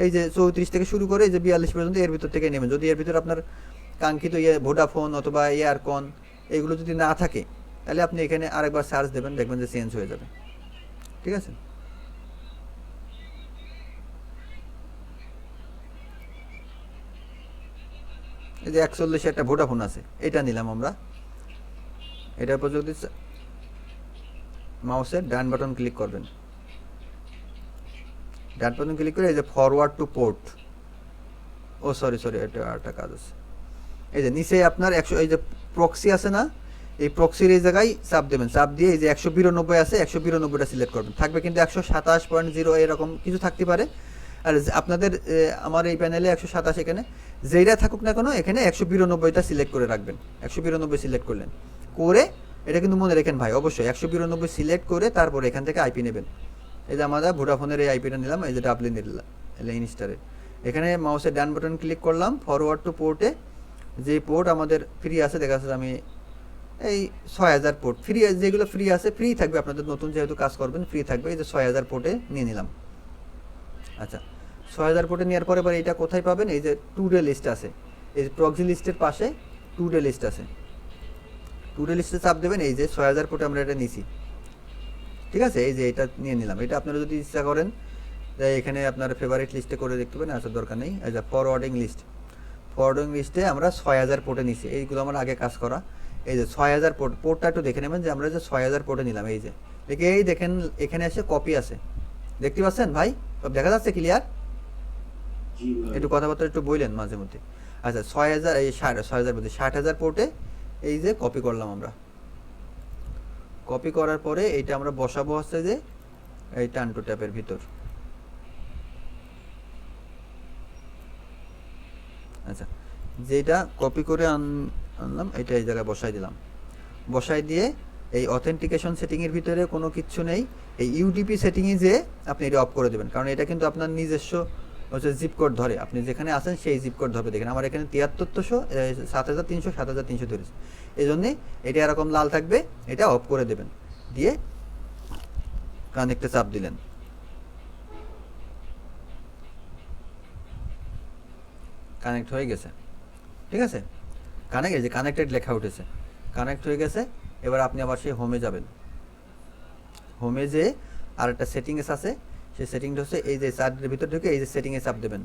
এই যে 34 থেকে শুরু করে এই যে 42 পর্যন্ত এর ভিতর থেকে নেবেন। যদি এর ভিতরে আপনার কাঙ্ক্ষিত ভোডাফোন অথবা এয়ারকন এগুলো যদি না থাকে, তাহলে আপনি এখানে আরেকবার সার্চ দেবেন, দেখবেন যে চেঞ্জ হয়ে যাবে, ঠিক আছে? এই যে 41 একটা ভোডাফোন আছে, এটা নিলাম আমরা। এটার উপর যদি মাউসের ডান বাটন ক্লিক করবেন, ডান বাটন ক্লিক করে এই যে forward to port, oh sorry এটা একটা কাজ আছে। এই যে নিচে আপনার 100, এই যে প্রক্সি আছে না, এই প্রক্সির এই জায়গায় চাপ দেবেন, চাপ দিয়ে এই যে 192 আছে, 192টা সিলেক্ট করবেন। থাকবে কিন্তু 127.0 এরকম কিছু থাকতে পারে। আর আপনাদের আমার এই প্যানেলে 127, এখানে যেইটা থাকুক না কেন, এখানে 192টা সিলেক্ট করে রাখবেন। 192 সিলেক্ট করলেন, করে এটা কিন্তু মনে রেখেন ভাই, অবশ্যই 192 সিলেক্ট করে তারপরে এখান থেকে আইপি নেবেন। এই যে আমাদের ভোডাফোনের এই আইপিটা নিলাম, এই যে ডাবলিনের লেইন স্টারের। এখানে মাউসের ডান বাটন ক্লিক করলাম, ফরওয়ার্ড টু পোর্টে যে পোর্ট আমাদের ফ্রি আছে, দেখা যাচ্ছে আমি এই 6000 পোর্ট ফ্রি, যেগুলো ফ্রি আছে ফ্রি থাকবে, আপনাদের নতুন যেহেতু কাজ করবেন ফ্রি থাকবে, এই যে 6000 পোর্টে নিয়ে নিলাম। আচ্ছা 6000 পোর্টে নেওয়ার পরে এবার এটা কোথায় পাবেন, এই যে টুডে লিস্ট আছে, এই যে প্রক্সি লিস্টের পাশে টুডে লিস্ট আছে, টুডে লিস্টে চাপ দেবেন, এই যে 6000 পোর্টে আমরা এটা নিছি, ঠিক আছে। এই যে এটা নিয়ে নিলাম, এটা আপনারা যদি ইচ্ছা করেন যে এখানে আপনার ফেভারিট লিস্টে করে দেখতে পারেন, আসার দরকার নেই। এই যে ফরওয়ার্ডিং লিস্টে আমরা 6000 পোর্টে নিছি, এইগুলো আমার আগে কাজ করা। এই যে 6000 পোর্টটা একটু দেখে নেবেন যে আমরা যে 6000 পোর্টে নিলাম, এই যে এই দেখেন এখানে এসে কপি আছে, দেখতে পাচ্ছেন ভাই, সব দেখা যাচ্ছে ক্লিয়ার? জি ভাই। একটু কথাবার্তা একটু বললেন মাঝে মধ্যে। আচ্ছা 6000 এই 6000 বলতে 60000 পোর্টে এই যে কপি করলাম আমরা, কপি করার পরে এইটা আমরা বসাবো হচ্ছে যে এই টান্টু ট্যাপের ভিতর। আচ্ছা যেটা কপি করে আনলাম এটা এই জায়গায় বসাই দিলাম, বসাই দিয়ে এই অথেন্টিকেশন সেটিংয়ের ভিতরে কোনো কিছু নেই, এই ইউডিপি সেটিংয়ে যে আপনি এটা অফ করে দেবেন, কারণ এটা কিন্তু আপনার নিজস্ব হচ্ছে জিপ কোড ধরে, আপনি যেখানে আছেন সেই জিপ কোড ধরবে। দেখেন আমার এখানে 7300 7300 7300 ধরেছে, এই জন্যে এটা এরকম লাল থাকবে, এটা অফ করে দেবেন, দিয়ে কানেক্টে চাপ দিলেন। কানেক্ট হয়ে গেছে, ঠিক আছে, কানেক্টেড লেখা উঠেছে, কানেক্ট হয়ে গেছে। এবার আপনি আবার সেই হোমে যাবেন, হোমে যে আর একটা সেটিংস আছে, সেই সেটিংটা হচ্ছে এই যে চার্টের ভিতর ঢুকে এই যে সেটিংয়ে চাপ দেবেন,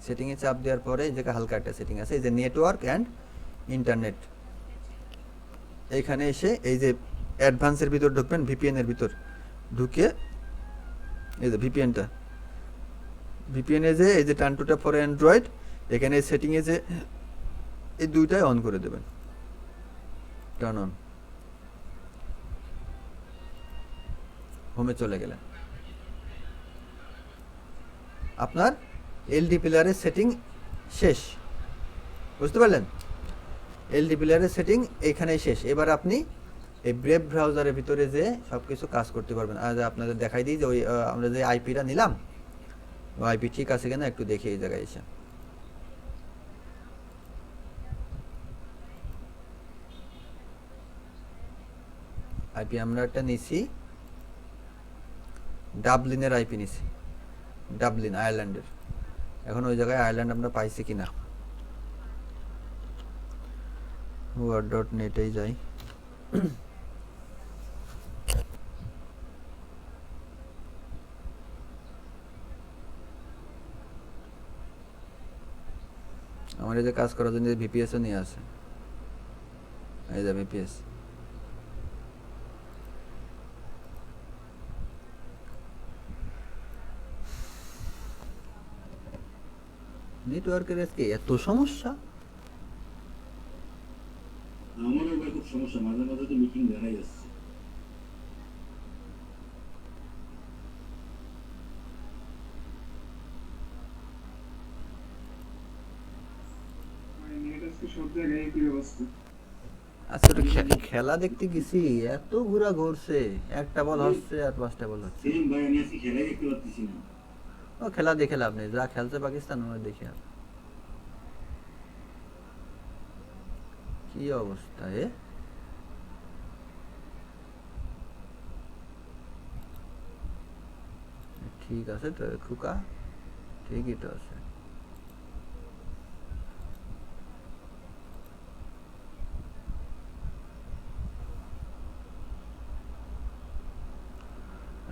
সেটিংয়ে চাপ দেওয়ার পরে এই জায়গায় হালকা একটা সেটিং আছে, এই যে নেটওয়ার্ক অ্যান্ড ইন্টারনেট, এইখানে এসে এই যে অ্যাডভান্সের ভিতর ঢুকবেন, ভিপিএনের ভিতর ঢুকে এই যে ভিপিএনে যে এই যে টান্টুটা ফর অ্যান্ড্রয়েড, এখানে সেটিংয়ে যে এই দুইটাই অন করে দেবেন, টার্ন অন, হোমে চলে গেলেন। আপনার এলডি প্লেয়ারের সেটিং শেষ, বুঝতে পারলেন? এলডি প্লেয়ারের সেটিং এইখানেই শেষ। এবার আপনি এই ব্রেভ ব্রাউজারের ভিতরে যে সব কিছু কাজ করতে পারবেন। আজ আপনাদের দেখাই দিই যে ওই আমরা যে আইপিটা নিলাম, ওই আইপি ঠিক আছে কিনা একটু দেখি এই জায়গায় এসে। আইপি আমরা একটা নিছি, ডাবলিনের আইপি নিছি, ডাবলিন আয়ারল্যান্ডের। এখন ওই জায়গায় আয়ারল্যান্ড আমরা পাইছি কিনা, word.net-এই যাই, আমার এই যে কাজ করার জন্য ভিপিএসও নিয়ে আসে, এই যে ভিপিএস, নেটওয়ার্কের আজকে এত সমস্যা। আমারও ভাই খুব সমস্যা, মাঝে মাঝে তো মিটিং দেখাই যাচ্ছে। নেট আজকে সব জায়গায় একই অবস্থা। আজকে তো খেলা দেখতে গেছি, এত ঘোরা ঘুরছে, একটা বল হচ্ছে আর 5টা বল হচ্ছে। সেদিন ভাই আমি আজকে খেলাই দেখতে পাচ্ছি না। ও খেলা দেখে লাভ নেই, যা খেলছে পাকিস্তান ওরা দেখে আর কি অবস্থা এ। ঠিক আছে তো খুকা, ঠিকই তো আছে।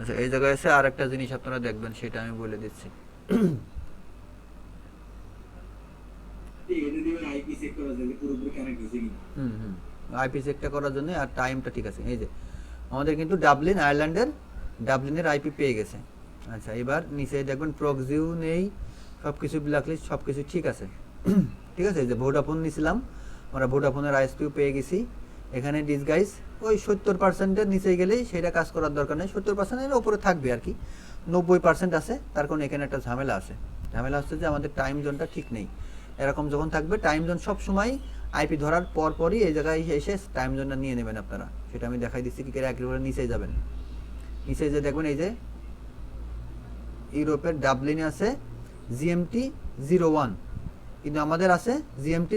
আচ্ছা এই জায়গায় এসে আর একটা জিনিস আপনারা দেখবেন, সেটা আমি বলে দিচ্ছি। এটা দিয়ে আইপি চেক করা যায় যে পুরোপুরি কানেক্ট হয়েছে কিনা। আইপি চেকটা করার জন্য আর টাইমটা ঠিক আছে। এই যে আমাদের কিন্তু ডাবলিন আয়ারল্যান্ডের ডাবলিনের আইপি পেয়ে গেছে। আচ্ছা এবার নিচে দেখবেন প্রক্সিও নেই, সব কিছু ব্ল্যাকলিস্ট সব কিছু ঠিক আছে। ঠিক আছে, এই যে ভোডাফোন নিয়েছিলাম আমরা, ভোডাফোনের আইএসপিও পেয়ে গেছি। এখানে ডিসগাইজ ওই 70%-এর নিচে গেলেই সেটা কাজ করার দরকার নেই, 70%-এর ওপরে থাকবে আর কি, 90% আছে। তার কারণ এখানে একটা ঝামেলা আছে, ঝামেলা হচ্ছে যে আমাদের টাইম জোনটা ঠিক নেই। এরকম যখন থাকবে টাইম জোন সব সময় আইপি ধরার পরই এই জায়গায় এসে টাইম জোনটা নিয়ে নেবেন আপনারা। সেটা আমি দেখাই দিচ্ছি কি করে, একেবারে নিচে যাবেন, নিচে যে দেখবেন এই যে ইউরোপের ডাবলিনে আছে জিএমটি 01, কিন্তু আমাদের আছে জিএমটি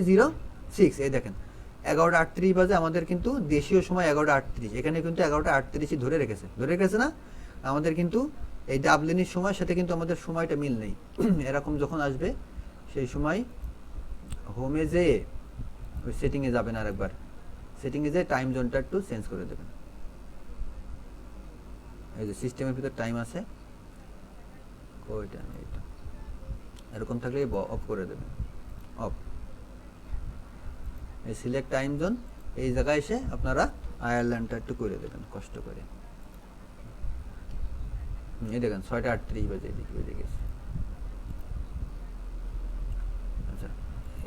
06। এই দেখেন 11:38 বাজে, আমাদের কিন্তু দেশীয় সময় 11:38, এখানে কিন্তু 11:38 ধরে রেখেছে না আমাদের, কিন্তু এই ডাবলিনের সময় সাথে কিন্তু আমাদের সময়টা মিল নেই। এরকম যখন আসবে সেই সময় হোমে যেয়ে ওই সেটিংয়ে যাবেন, আরেকবার সেটিংয়ে যেয়ে টাইম জোনটা একটু চেঞ্জ করে দেবেন। এই যে সিস্টেমের ভিতর টাইম আছে, ওইটা এইটা এরকম থাকলে অফ করে দেবেন, অফ। এই সিলেক্ট টাইম জোন, এই জায়গায় এসে আপনারা আয়ারল্যান্ডটা একটু করে দেবেন কষ্ট করে। এই দেখেন 6:38 বাজে, এদিকে বেজে গেছে। আচ্ছা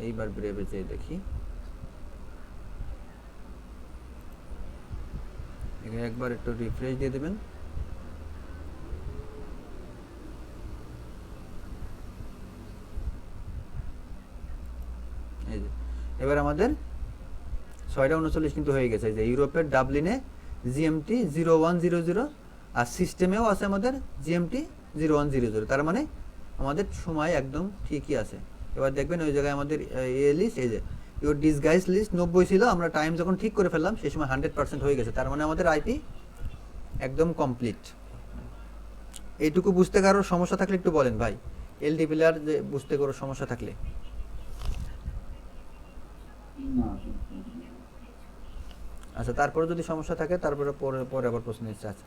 এইবার ব্রেভে যেয়ে দেখি, এখানে একবার একটু রিফ্রেশ দিয়ে দেবেন। এই যে এবার আমাদের 6:39 কিন্তু হয়ে গেছে। যে ইউরোপের ডাবলিনে জিএমটি 0100, আর সিস্টেমেও আছে আমাদের জিএমটি 0100, তার মানে আমাদের সময় একদম ঠিকই আছে। এবার দেখবেন ওই জায়গায় আমাদের এ লিস্ট, এই যে ইউর ডিসগাইজ লিস্ট 90 ছিল, আমরা টাইম যখন ঠিক করে ফেললাম সেই সময় 100% হয়ে গেছে, তার মানে আমাদের আইপি একদম কমপ্লিট। এইটুকু বুঝতে কারোর সমস্যা থাকলে একটু বলেন ভাই, এলডি প্লেয়ার যে বুঝতে কারোর সমস্যা থাকলে। না আচ্ছা তারপরে যদি সমস্যা থাকে তারপরে পরে আবার প্রশ্ন নিচ্ছে। আচ্ছা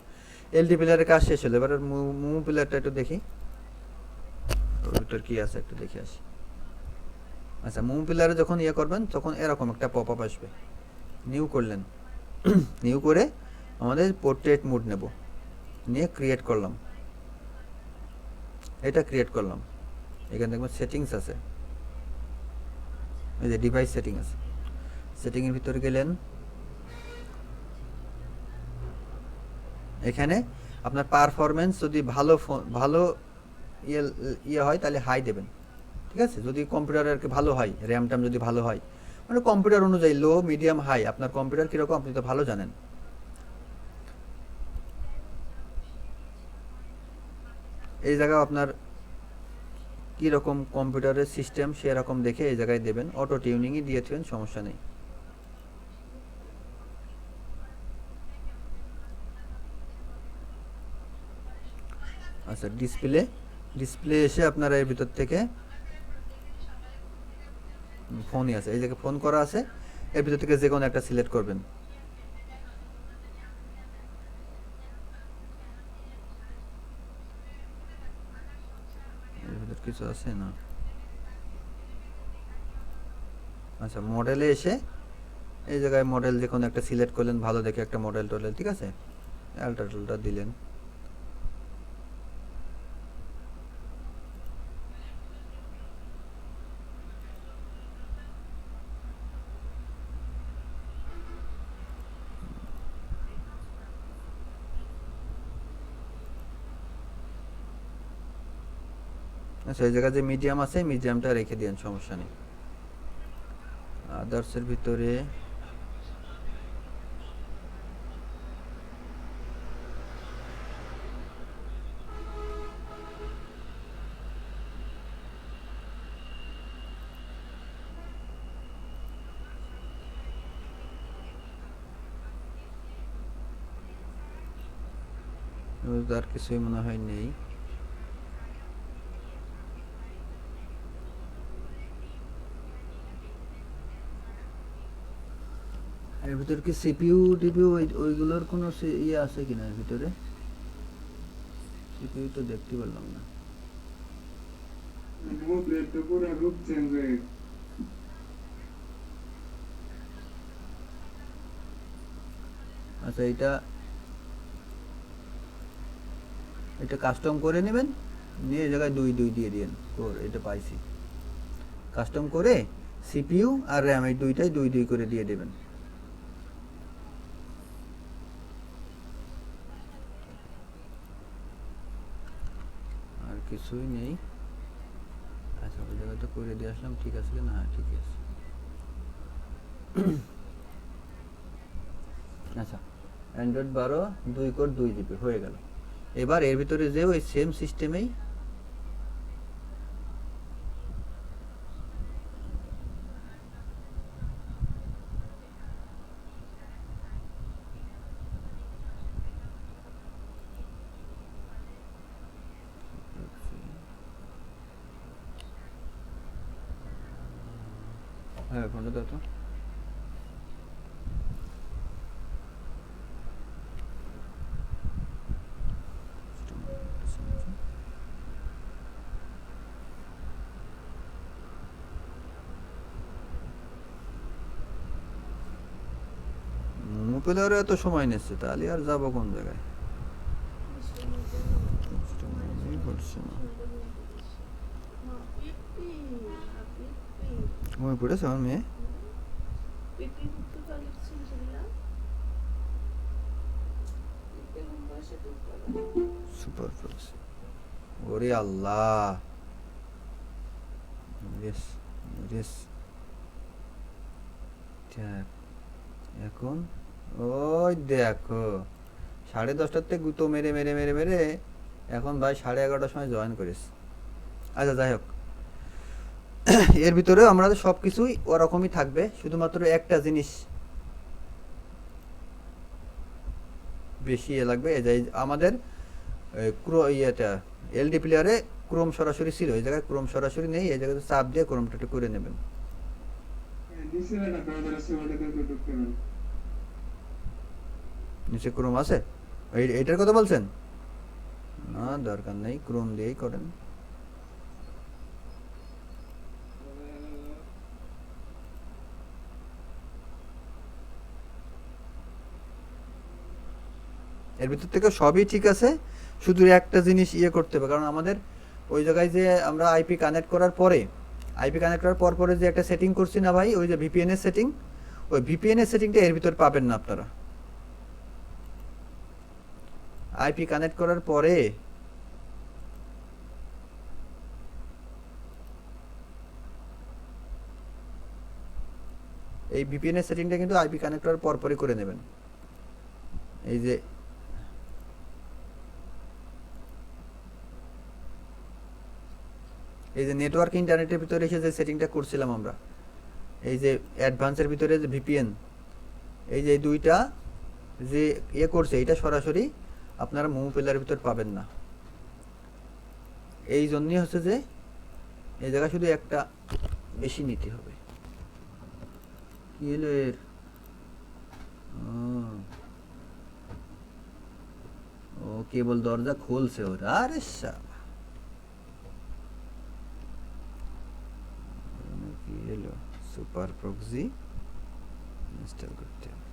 এলডি প্লেয়ারের কাজ শেষ হলো, এবার মুমু প্লেয়ারটা একটু দেখি ওর ভিতর কি আছে একটু দেখে আসি। আচ্ছা মুমু প্লেয়ারে যখন ইয়ে করবেন তখন এরকম একটা পপ আপ আসবে, নিউ করলেন, নিউ করে আমাদের পোর্ট্রেট মুড নেব, নিয়ে ক্রিয়েট করলাম, এটা ক্রিয়েট করলাম। এখানে দেখবেন সেটিংস আছে, এই যে ডিভাইস সেটিং আছে, সেটিংয়ের ভিতরে গেলেন, এখানে আপনার পারফরমেন্স যদি ভালো ইয়ে হয় তাহলে হাই দেবেন, ঠিক আছে। যদি কম্পিউটার আর কি ভালো হয়, র্যাম ট্যাম যদি ভালো হয়, মানে কম্পিউটার অনুযায়ী লো মিডিয়াম হাই, আপনার কম্পিউটার কীরকম আপনি তো ভালো জানেন। এই জায়গায় আপনার কীরকম কম্পিউটারের সিস্টেম সেরকম দেখে এই জায়গায় দেবেন, অটো টিউনিংই দিয়েছেন, সমস্যা নেই। আচ্ছা ডিসপ্লে এসে আপনারা এর ভিতর থেকে ফোনই আছে, এই জায়গায় ফোন করা আছে, এর ভিতর থেকে যে কোনো একটা সিলেক্ট করবেন। এর ভিতর কিছু আছে না। আচ্ছা মডেলে এসে এই জায়গায় মডেল যে কোনো একটা সিলেক্ট করলেন, ভালো দেখে একটা মডেল টডেল, ঠিক আছে, অ্যাল্টারটা দিলেন। আচ্ছা এই জায়গায় যে মিডিয়াম আছে মিডিয়ামটা রেখে দিন, সমস্যা নেই। আদার্সের ভিতরে আর কিছুই মনে হয় নেই। এর ভিতরে কি সিপিইউ টিপিইউ ওইগুলোর কোনো ইয়ে আছে কিনা এর ভিতরে? সিপিইউ তো দেখতে পারলাম না। মুমু প্লেয়ার তো পুরো রূপ চেঞ্জ হয়ে গেছে। আচ্ছা এটা কাস্টম করে নেবেন, নিয়ে এই জায়গায় 2 দিয়ে দিন, এটা পাইছি। কাস্টম করে সিপিইউ আর র্যাম এই দুইটাই 2 করে দিয়ে দেবেন। আর কিছুই নেই। আচ্ছা ওই জায়গায় তো করে দিয়ে আসলাম, ঠিক আছে না? হ্যাঁ ঠিক আছে। আচ্ছা অ্যান্ড্রয়েড 12 2 কোর 2 জিবি হয়ে গেল। এবার এর ভিতরে যে ওই সেম সিস্টেমেই হ্যাঁ ফোনটা দাও তো। মোবাইলের এত সময় নিচ্ছে তাহলে আর যাবো কোন জায়গায়? এই বলছে না। ঘুমিয়ে পড়েছে আমার মেয়ে। সুপার ফ্লক্স। ওরে আল্লাহ। Yes yes. ঠিক। এখন ওই দেখো 10:30টার থেকে গুতো মেরে মেরে মেরে মেরে এখন ভাই 11:30টার সময় জয়েন করিস। আচ্ছা যাই হোক, এর ভিতরে আমরা সব কিছুই ওরকমই থাকবে, শুধুমাত্র একটা জিনিস বেশি লাগবে। এই যে আমাদের ইয়েটা এলডি প্লেয়ারে ক্রোম সরাসরি ছিল, এই জায়গায় ক্রোম সরাসরি নেই, এই জায়গায় চাপ দিয়ে ক্রোমটা একটু করে নেবেন। নিচে ক্রোম আছে, এইটার কথা বলছেন? না দরকার নেই, ক্রোম দিয়েই করেন। এর ভিতর থেকে সবই ঠিক আছে, শুধু একটা জিনিস করতে হবে, কারণ আমাদের ওই জায়গায় যে আমরা আইপি কানেক্ট করার পরে পরে যে একটা সেটিং করছি না ভাই, ওই যে ভিপিএন এর সেটিং, ওই ভিপিএন এর সেটিংটা এর ভিতর পাবেন না আপনারা। আইপি কানেক্ট করার পরে এই ভিপিএন এর সেটিংটা কিন্তু আইপি কানেক্ট করার পরপরই করে নেবেন। এই যে নেটওয়ার্ক ইন্টারনেটের ভিতরে এসে যে সেটিংটা করছিলাম আমরা, এই যে অ্যাডভান্সের ভিতরে যে ভিপিএন, এই যে দুইটা যে করছে, এটা সরাসরি আপনারা মোমো প্লেয়ারের ভিতর পাবেন না। এই জন্যই হচ্ছে যে এই জায়গায় শুধু একটা বেশি নিতে হবে। কি হলো এর? ও কেবল দরজা খুলছে ওর। আরে শালা, কি হলো? সুপার প্রক্সি ইনস্টল করতে হবে।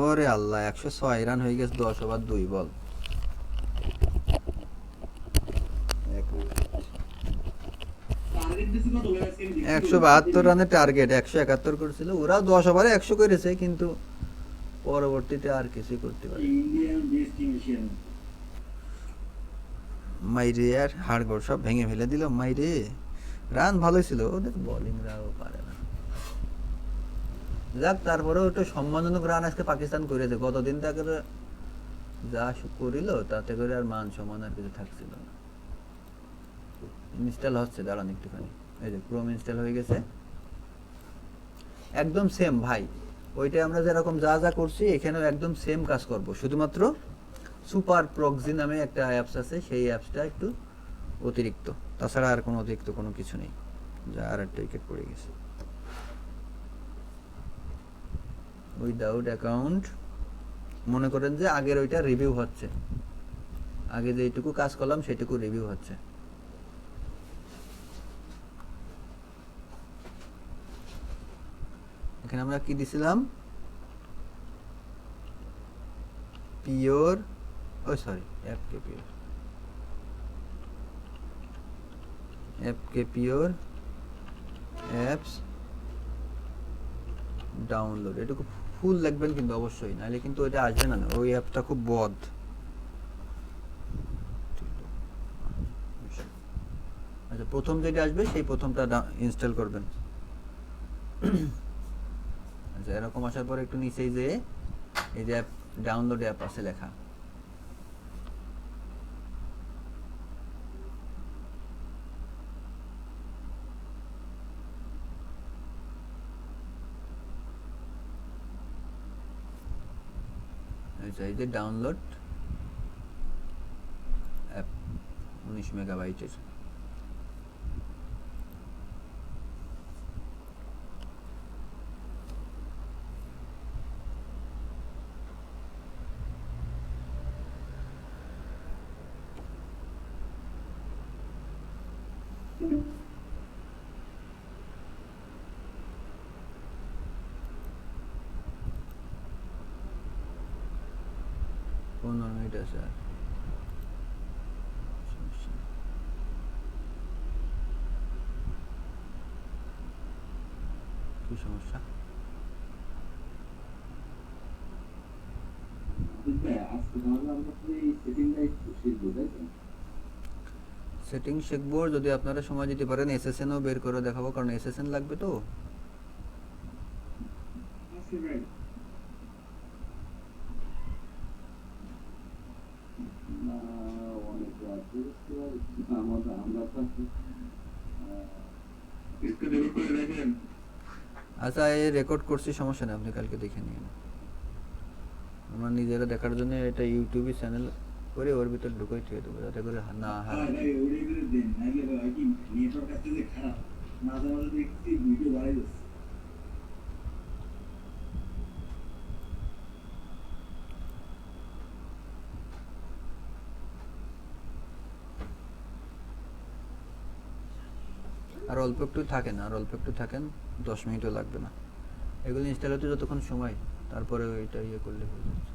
ওরে আল্লাহ, 106 রান হয়ে গেছে, 10 ওভার 2 বল। 172 রানের টার্গেট, 171 করেছিল ওরাও, 10 ওভারে 100 করেছে, কিন্তু পরবর্তীতে আর কিছুই করতে পারে। মাইরে আর হাড়গোড় সব ভেঙে ফেলে দিল মাইরে। রান ভালোই ছিল ওদের, বোলিংরাও পারে না। যাক, তারপরেও একটু সম্মানজনক রান আজকে পাকিস্তান করেছে। গতদিন তাকে যা করিল তাতে করে আর মান সম্মান আর কিছু থাকছিল না। ইনস্টল হচ্ছে, দাঁড়ান একটুখানি। এই যে ক্রোম ইনস্টল হয়ে গেছে, একদম সেম ভাই। ওইটা আমরা যেরকম যা যা করছি এখানেও একদম সেম কাজ করব, শুধুমাত্র সুপার প্রক্সি নামে একটা অ্যাপস আছে, সেই অ্যাপসটা একটু অতিরিক্ত, তাছাড়া আর কোনো অতিরিক্ত কোনো কিছু নেই। যা আর একটা উইকেট পড়ে গেছে। উইদাউট অ্যাকাউন্ট, মনে করেন যে আগের ওইটা রিভিউ হচ্ছে, আগে যেটুকু কাজ করলাম সেটুকু রিভিউ হচ্ছে। এখানে আমরা কি দিছিলাম? পিওর, ও সরি, এফকে পিওর অ্যাপস ডাউনলোড, এটুকু ফুল লিখবেন কিন্তু অবশ্যই, নাহলে কিন্তু ওইটা আসবে না। ওই অ্যাপটা খুব বদ। আচ্ছা, প্রথম যেটা আসবে সেই প্রথমটা ইনস্টল করবেন। আচ্ছা, এরকম আসার পর একটু নিচেই যে এই যে ডাউনলোড অ্যাপ আছে লেখা, আচ্ছা এই যে ডাউনলোড অ্যাপ 19 মেগাবাইটের। কোন মিনিট আছে আর? সমস্যা নেই। কি সমস্যা? আজকে তাহলে আমরা তো এই সেটিংটা একটু শিখবো, তাই তো? সেটিং শিখবো, যদি আপনারা সময় দিতে পারেন এসএসএনও বের করে দেখাবো, কারণ এসএসএন লাগবে তো। আজকে ভাই না, অনেক আছে আমরা তো স্ক্রিন রেকর্ড করে দেখেন। আচ্ছা, এই রেকর্ড করছি, সমস্যা নেই, আপনি কালকে দেখে নিন। আমার নিজেরা দেখার জন্য এটা ইউটিউবে চ্যানেল করে ওর ভিতর ঢুকাই দিয়ে দেবো, যাতে করে না হারায়। ভাই ওরে করে দেন, নাইলে ভাই কি নেটওয়ার্ক আছে যে খারাপ, মাঝে মাঝে দেখছি ভিডিও বাড়াই যাচ্ছে। আর অল্প একটু থাকেন, আর অল্প একটু থাকেন, 10 মিনিটও লাগবে না। এগুলো ইনস্টল হতে যতক্ষণ সময়, তারপরে ওইটা ইয়ে করলে হয়ে যাচ্ছে।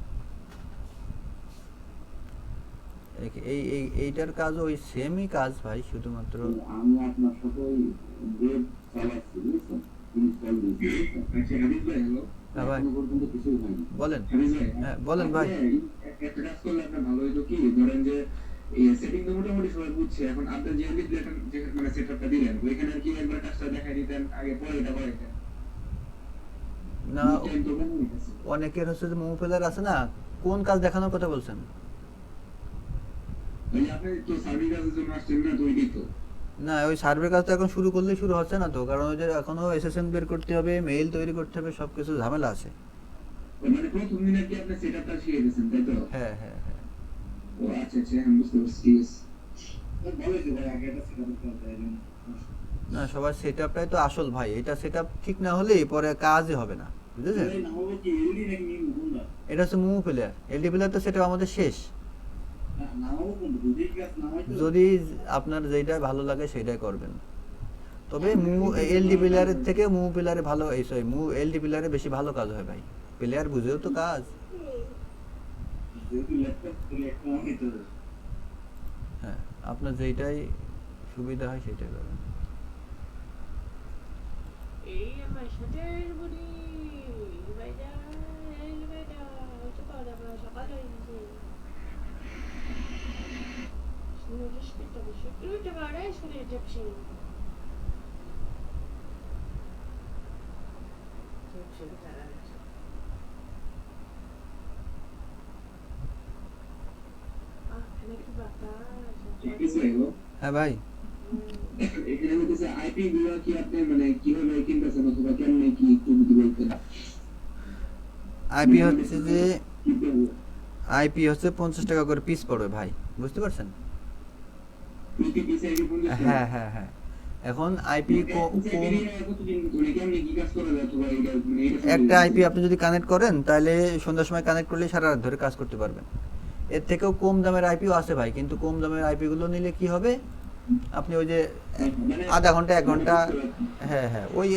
এইটার কাজ ওই সেমই কাজ ভাই, শুধুমাত্র আমি আপনার সাথে ওই ওয়েব চালাচ্ছি, বুঝছেন? ইনস্টল দিয়েছি, বুঝছেন? আচ্ছা হাবিব ভাই, হ্যালো। হ্যাঁ ভাই, এখনো পর্যন্ত কিছুই হয়নি। বলেন। হাবিব ভাই, হ্যাঁ বলেন ভাই। একটা কাজ করলে আপনার ভালো হইতো কি, ধরেন যে এই সেটিং তো মোটামুটি সবাই বুঝছে, এখন আপনার যে লিপলেট যে মানে সেটআপটা দিলেন ওইখানে আর কি একবার কাজটা দেখাই দিতেন, আগে পরে এটা করাইতেন না, টাইম তো কম হইতেছে। অনেকের হচ্ছে যে মোমো প্লেয়ার আছে না, কোন কাজ দেখানোর কথা বলছেন? ভাই আপনি তো সার্ভিস কাজের জন্য আসছেন না, তো ওইটাই তো। না, ওই সার্ভে কাজ তো এখন শুরু করলেই শুরু হচ্ছে না তো, কারণ ওই যে এখনো এসএসএন বের করতে হবে, মেইল তৈরি করতে হবে, সব কিছু ঝামেলা আছে। মানে প্রথম দিন আর কি আপনার সেটআপটা শিখে গেছেন, তাই তো? হ্যাঁ হ্যাঁ হ্যাঁ। ও আচ্ছা আচ্ছা, এখন বুঝতে পারছি, ঠিক আছে। বলেছি ভাই আগে একটা সেটআপ করতে হবে। না, সবার সেটআপটাই তো আসল ভাই, এটা সেটআপ ঠিক না হলে পরে কাজই হবে না, বুঝেছেন? এই না হবে কি এলডি নাকি নিউ কোনটা? এটা হচ্ছে মোমো প্লেয়ার, এলডি প্লেয়ার তো সেটআপ আমাদের শেষ। না নামাবো কোনটা? দুটোই কাজ নামাই তো। যদি আপনার যেটা ভালো লাগে সেটাই করবেন। তবে এলডি প্লেয়ারের থেকে মোমো প্লেয়ারে ভালো, এই সরি এলডি প্লেয়ারে বেশি ভালো কাজ হয় ভাই, প্লেয়ার বুঝেও তো কাজ। যেহেতু ল্যাপটপ তাহলে একটা নামাই তো হবে। হ্যাঁ, আপনার যেটাই সুবিধা হয় সেটাই করবেন। এই আমার সাথে বলি বাইদা, এই বাইদা তো পাওয়া আমরা সকাল হয়ে গেছে। শুনে স্পিডটা বেশি একটু বাড়াই, শুনে যাচ্ছি একটু বাতাস ঠিক আছে হ্যালো। হ্যাঁ ভাই, এখানে হচ্ছে আইপি গুলো কি আপনি মানে কিভাবে কিনতেছেন অথবা কেমনে কি একটু যদি বলতেন। আইপি হচ্ছে যে কিভাবে আইপি হচ্ছে 50 টাকা করে পিস পড়বে ভাই, বুঝতে পারছেন? প্রতি পিস আইপি 50 টাকা? হ্যাঁ হ্যাঁ হ্যাঁ। এখন আইপি একটা আইপি আপনি যদি কানেক্ট করেন, তাহলে সন্ধ্যার সময় কানেক্ট করলে সারা রাত ধরে কাজ করতে পারবেন। এর থেকেও কম দামের আইপিও আছে ভাই, কিন্তু কম দামের আইপি গুলো নিলে কি হবে, আপনি ওই যে আধা ঘন্টা 1 ঘন্টা, হ্যাঁ হ্যাঁ ওই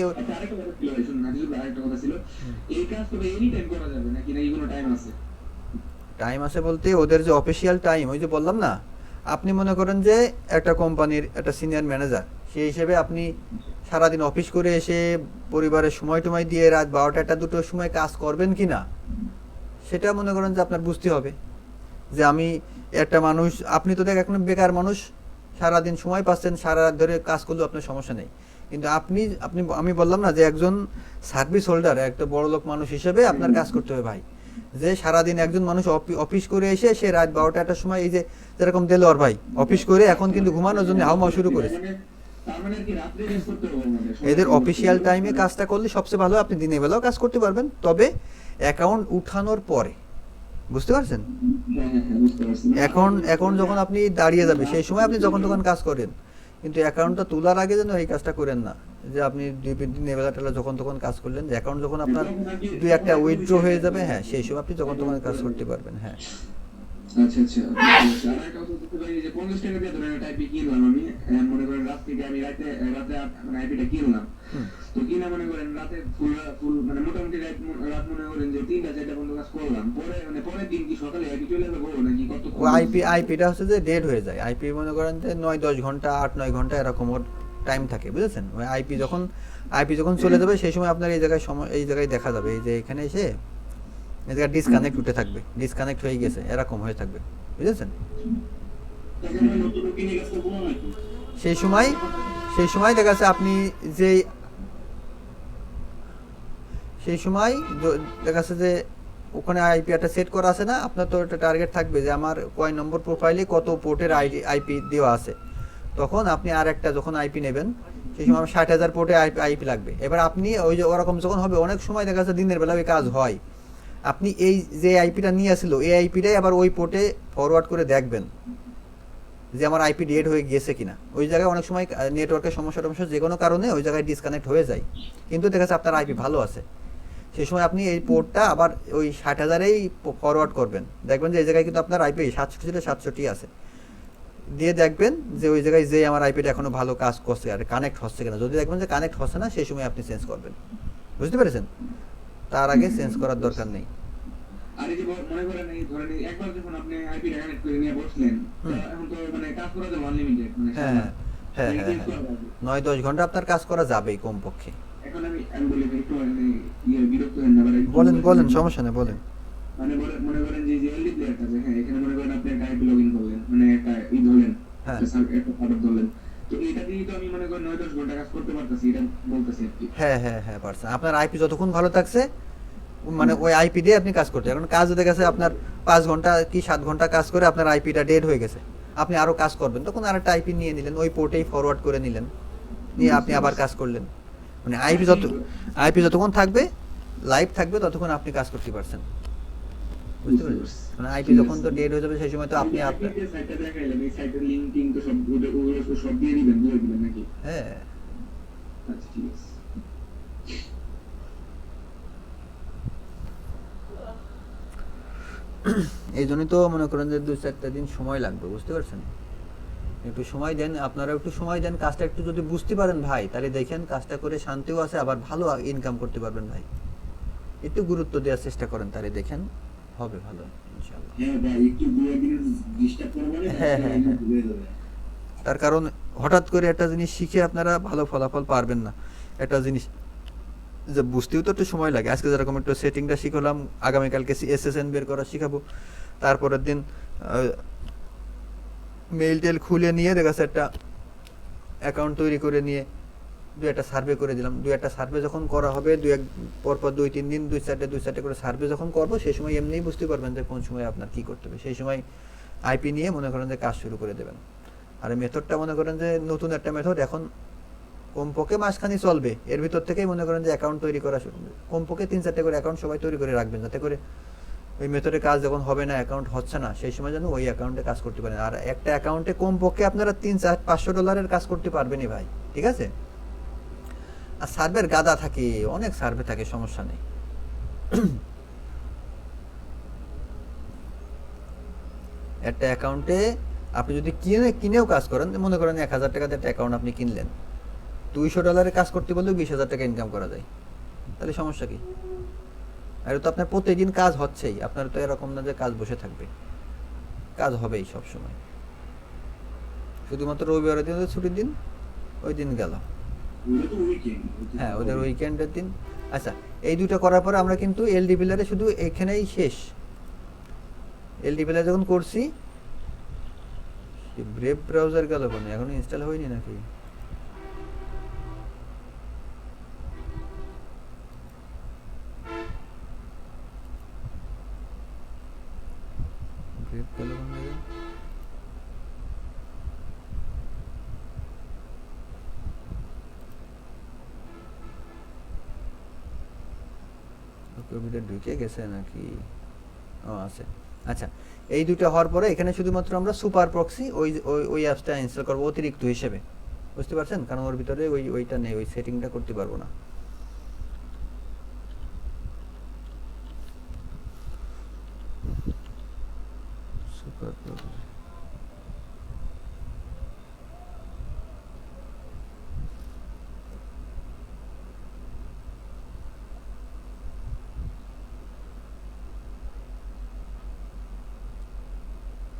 টাইম আছে বলতে ওদের যে অফিসিয়াল টাইম, ওই যে বললাম না, আপনি মনে করেন যে একটা কোম্পানির একটা সিনিয়র ম্যানেজার, সেই হিসেবে আপনি সারাদিন অফিস করে এসে পরিবারের সময় টময় দিয়ে রাত 12টা 1টা 2টোর সময় কাজ করবেন কি না, সেটা মনে করেন যে আপনার বুঝতে হবে। যে আমি একটা মানুষ, আপনি তো দেখ এখন বেকার মানুষ, সারাদিন সময় পাচ্ছেন, সারা রাত ধরে কাজ করলেও আপনার সমস্যা নেই। কিন্তু আমি বললাম না যে একজন সার্ভিস হোল্ডার, একটা বড় লোক মানুষ হিসেবে আপনার কাজ করতে হবে ভাই। যে সারাদিন একজন মানুষ অফিস করে এসে সে রাত 12টার সময়, এই যে যেরকম দেলোয়ার ভাই অফিস করে এখন কিন্তু ঘুমানোর জন্য হাউমাউ শুরু করেছে। তার মানে কি রাত্রে কাজ করতে হবে মানে এদের অফিসিয়াল টাইমে কাজটা করলে সবচেয়ে ভালো, আপনি দিনের বেলাও কাজ করতে পারবেন, তবে অ্যাকাউন্ট উঠানোর পরে, বুঝতে পারছেন? বুঝতে পারছি। এখন যখন আপনি দাঁড়িয়ে যাবে সেই সময় আপনি যখন তখন কাজ করেন, কিন্তু অ্যাকাউন্টটা তোলার আগে যেন এই কাজটা করেন না, যে আপনি দিনের বেলা টেলা যখন তখন কাজ করলেন, যে অ্যাকাউন্ট যখন আপনার দুই একটা উইথড্র হয়ে যাবে, হ্যাঁ সেই সময় আপনি যখন তখন কাজ করতে পারবেন। হ্যাঁ আচ্ছা আচ্ছা আর একটা কথা বলতে পারি যে 50 টাকা দিয়ে ধরেন একটা আইপি কিনলাম আমি, মনে করেন রাত থেকে আমি রাতে মানে আইপিটা কিনলাম, তো কিনা মনে করেন রাতে ফুল মানে মোটামুটি রাত মনে করেন যে 3টা 4টা পর্যন্ত কাজ করলাম, পরে মানে পরের দিন কি সকালে আইপি চলে যাবে নাকি কত? ও আইপিটা হচ্ছে যে ডেড হয়ে যায়। আইপি মনে করেন যে 9-10 ঘন্টা 8-9 ঘন্টা এরকম ওর টাইম থাকে, বুঝেছেন? ওই আইপি যখন চলে যাবে সেই সময় আপনার এই জায়গায় দেখা যাবে, এই যে এখানে এসে এই জায়গায় ডিসকানেক্ট উঠে থাকবে, ডিসকানেক্ট হয়ে গেছে এরকম হয়ে থাকবে, বুঝেছেন? নতুন কিনে কাজ করবো না নাকি? সেই সময় দেখা যাচ্ছে আপনি যে দেখা যাচ্ছে যে ওখানে আইপি একটা সেট করা আছে না, আপনার তো একটা টার্গেট থাকবে যে আমার কয় নম্বর প্রোফাইলে কত পোর্টের আইপি দেওয়া আছে। তখন আপনি আর একটা যখন আইপি নেবেন সেই সময় 60,000 পোর্টে আইপি লাগবে। এবার আপনি ওই যে ওরকম যখন হবে, অনেক সময় দেখা যাচ্ছে দিনের বেলা ওই কাজ হয়, আপনি এই যে আইপিটা নিয়ে আসলো এই আইপিটাই আবার ওই পোর্টে ফরওয়ার্ড করে দেখবেন যে আমার আইপি ডেড হয়ে গিয়েছে কিনা। ওই জায়গায় অনেক সময় নেটওয়ার্কের সমস্যা যে কোনো কারণে ওই জায়গায় ডিসকানেক্ট হয়ে যায়, কিন্তু দেখা যাচ্ছে আপনার আইপি ভালো আছে, সেই সময় আপনি এই পোর্টটা আবার ওই 60,000-এই ফরওয়ার্ড করবেন, দেখবেন যে এই জায়গায় কিন্তু আপনার আইপি 700 ছিল 700টি আছে, দিয়ে দেখবেন যে ওই জায়গায় যে আমার আইপিটা এখনো ভালো কাজ করছে আর কানেক্ট হচ্ছে কিনা। যদি দেখবেন যে কানেক্ট হচ্ছে না সেই সময় আপনি চেঞ্জ করবেন, বুঝতে পেরেছেন? তার আগে চেঞ্জ করার দরকার নেই। আর এই যে মনে করেন এই ধরেন একবার যখন আপনি আইপিটা কানেক্ট করে নিয়ে বসলেন, এখন তো মানে কাজ করা যাবে আনলিমিটেড, মানে হ্যাঁ 9-10 ঘন্টা আপনার কাজ করা যাবেই কমপক্ষে। এখন আমি বলি যে একটু মানে বিরক্ত হন না, বলেন সমস্যা নেই, বলেন। মানে মনে করেন যে এলডি প্লেয়ারটা যে হ্যাঁ এখানে মনে করেন আপনি একটা আইপি লগইন করলেন, মানে একটা ধরলেন, হ্যাঁ একটা সার্ভার ধরলেন, তো এটা দিয়ে তো আমি মনে করেন 9-10 ঘন্টা কাজ করতে পারতেছি, এটা বলতেছি আর কি। হ্যাঁ পারছেন। আপনার আইপি যতক্ষণ ভালো থাকছে মানে ওই আইপি দিয়ে আপনি কাজ করতে, এখন কাজ হতে গেছে আপনার 5 ঘন্টা কি 7 ঘন্টা কাজ করে আপনার আইপিটা ডেড হয়ে গেছে, আপনি আরো কাজ করবেন, তখন আরেকটা আইপি নিয়ে নিলেন, ওই পোর্টেই ফরওয়ার্ড করে নিলেন, নিয়ে আপনি আবার কাজ করলেন। মানে আইপি যতক্ষণ থাকবে লাইভ থাকবে ততক্ষণ আপনি কাজ করতে পারছেন, বুঝতে পারছেন? মানে আইপি যখন তো ডেড হয়ে যাবে সেই সময় তো আপনি আপনার যে সাইটটা দেখাইলেন এই সাইটের লিংক টিং তো সব ওগুলো সব দিয়ে দিবেন নাকি? হ্যাঁ আচ্ছা ঠিক আছে। এই জন্যই তো মনে করেন যে 2-4টা দিন সময় লাগবে, বুঝতে পারছেন? একটু সময় দেন, আপনারা একটু সময় দেন, কাজটা একটু যদি বুঝতে পারেন ভাই, তাহলে দেখেন কাজটা করে শান্তিও আছে, আবার ভালো ইনকাম করতে পারবেন ভাই। একটু গুরুত্ব দেওয়ার চেষ্টা করেন, তাহলে দেখেন হবে ভালো ইনশাআল্লাহ। হ্যাঁ ভাই, একটু 2 দিন ডিস্টার্ব করে মানে হ্যাঁ। ভুলে যাবে। তার কারণ হঠাৎ করে একটা জিনিস শিখে আপনারা ভালো ফলাফল পারবেন না। একটা জিনিস যে বুঝতেও তো একটু সময় লাগে। আজকে যেরকম একটু সেটিংটা শিখলাম, আগামীকালকে এসএসএন বের করা শিখাবো, তারপরের দিন মেইল টেল খুলে নিয়ে দেখা যাচ্ছে একটা অ্যাকাউন্ট তৈরি করে নিয়ে 2-একটা সার্ভে করে দিলাম। 2-একটা সার্ভে যখন করা হবে, পরপর 2-3 দিন 2-4টে করে সার্ভে যখন করবো, সেই সময় এমনিই বুঝতে পারবেন যে কোন সময় আপনার কী করতে হবে। সেই সময় আইপি নিয়ে মনে করেন যে কাজ শুরু করে দেবেন। আর এই মেথডটা মনে করেন যে নতুন একটা মেথড, এখন কমপক্ষে মাসখানি চলবে, এর ভিতর থেকেই মনে করেন যে অ্যাকাউন্ট তৈরি করা শুরু, কমপক্ষে 3-4টে করে অ্যাকাউন্ট সবাই তৈরি করে রাখবেন, যাতে করে ওই মেথডে কাজ যখন হবে না, অ্যাকাউন্ট হচ্ছে না, সেই সময় যেন ওই অ্যাকাউন্টে কাজ করতে পারেন। আর একটা অ্যাকাউন্টে কমপক্ষে আপনারা $300-500 কাজ করতে পারবেনই ভাই, ঠিক আছে? আর সার্ভের গাদা থাকে, অনেক সার্ভে থাকে, সমস্যা নেই। একটা অ্যাকাউন্টে আপনি যদি কিনেও কাজ করেন, মনে করেন 1,000 টাকাতে একটা অ্যাকাউন্ট আপনি কিনলেন, $200 কাজ করতে বললেও 20,000 টাকা ইনকাম করা যায়, তাহলে সমস্যা কি? আর তো আপনার প্রতিদিন কাজ হচ্ছেই, আপনার তো এরকম না যে কাজ বসে থাকবে, কাজ হবেই সব সময়। শুধুমাত্র রবিবারের দিন ছুটির দিন, ওই দিন গেল। ওটা তো উইকেন্ড। হ্যাঁ, ওদের উইকেন্ডের দিন। আচ্ছা, এই দুটো করার পরে আমরা কিন্তু এলডি পিলারে শুধু এখানেই শেষ। এলডি পিলার যখন করছি ব্রেভ ব্রাউজার গেল কেন? এখনো ইনস্টল হয়নি নাকি? ব্রেভ গেল কেন? কম্পিউটার ঢুকে গেছে নাকি? ও আছে। আচ্ছা, এই দুটো হওয়ার পরে এখানে শুধুমাত্র আমরা সুপার প্রক্সি ওই অ্যাপসটা ইনস্টল করবো অতিরিক্ত হিসেবে, বুঝতে পারছেন? কারণ ওর ভিতরে ওইটা নেই, ওই সেটিংটা করতে পারবো না। সুপার প্রক্সি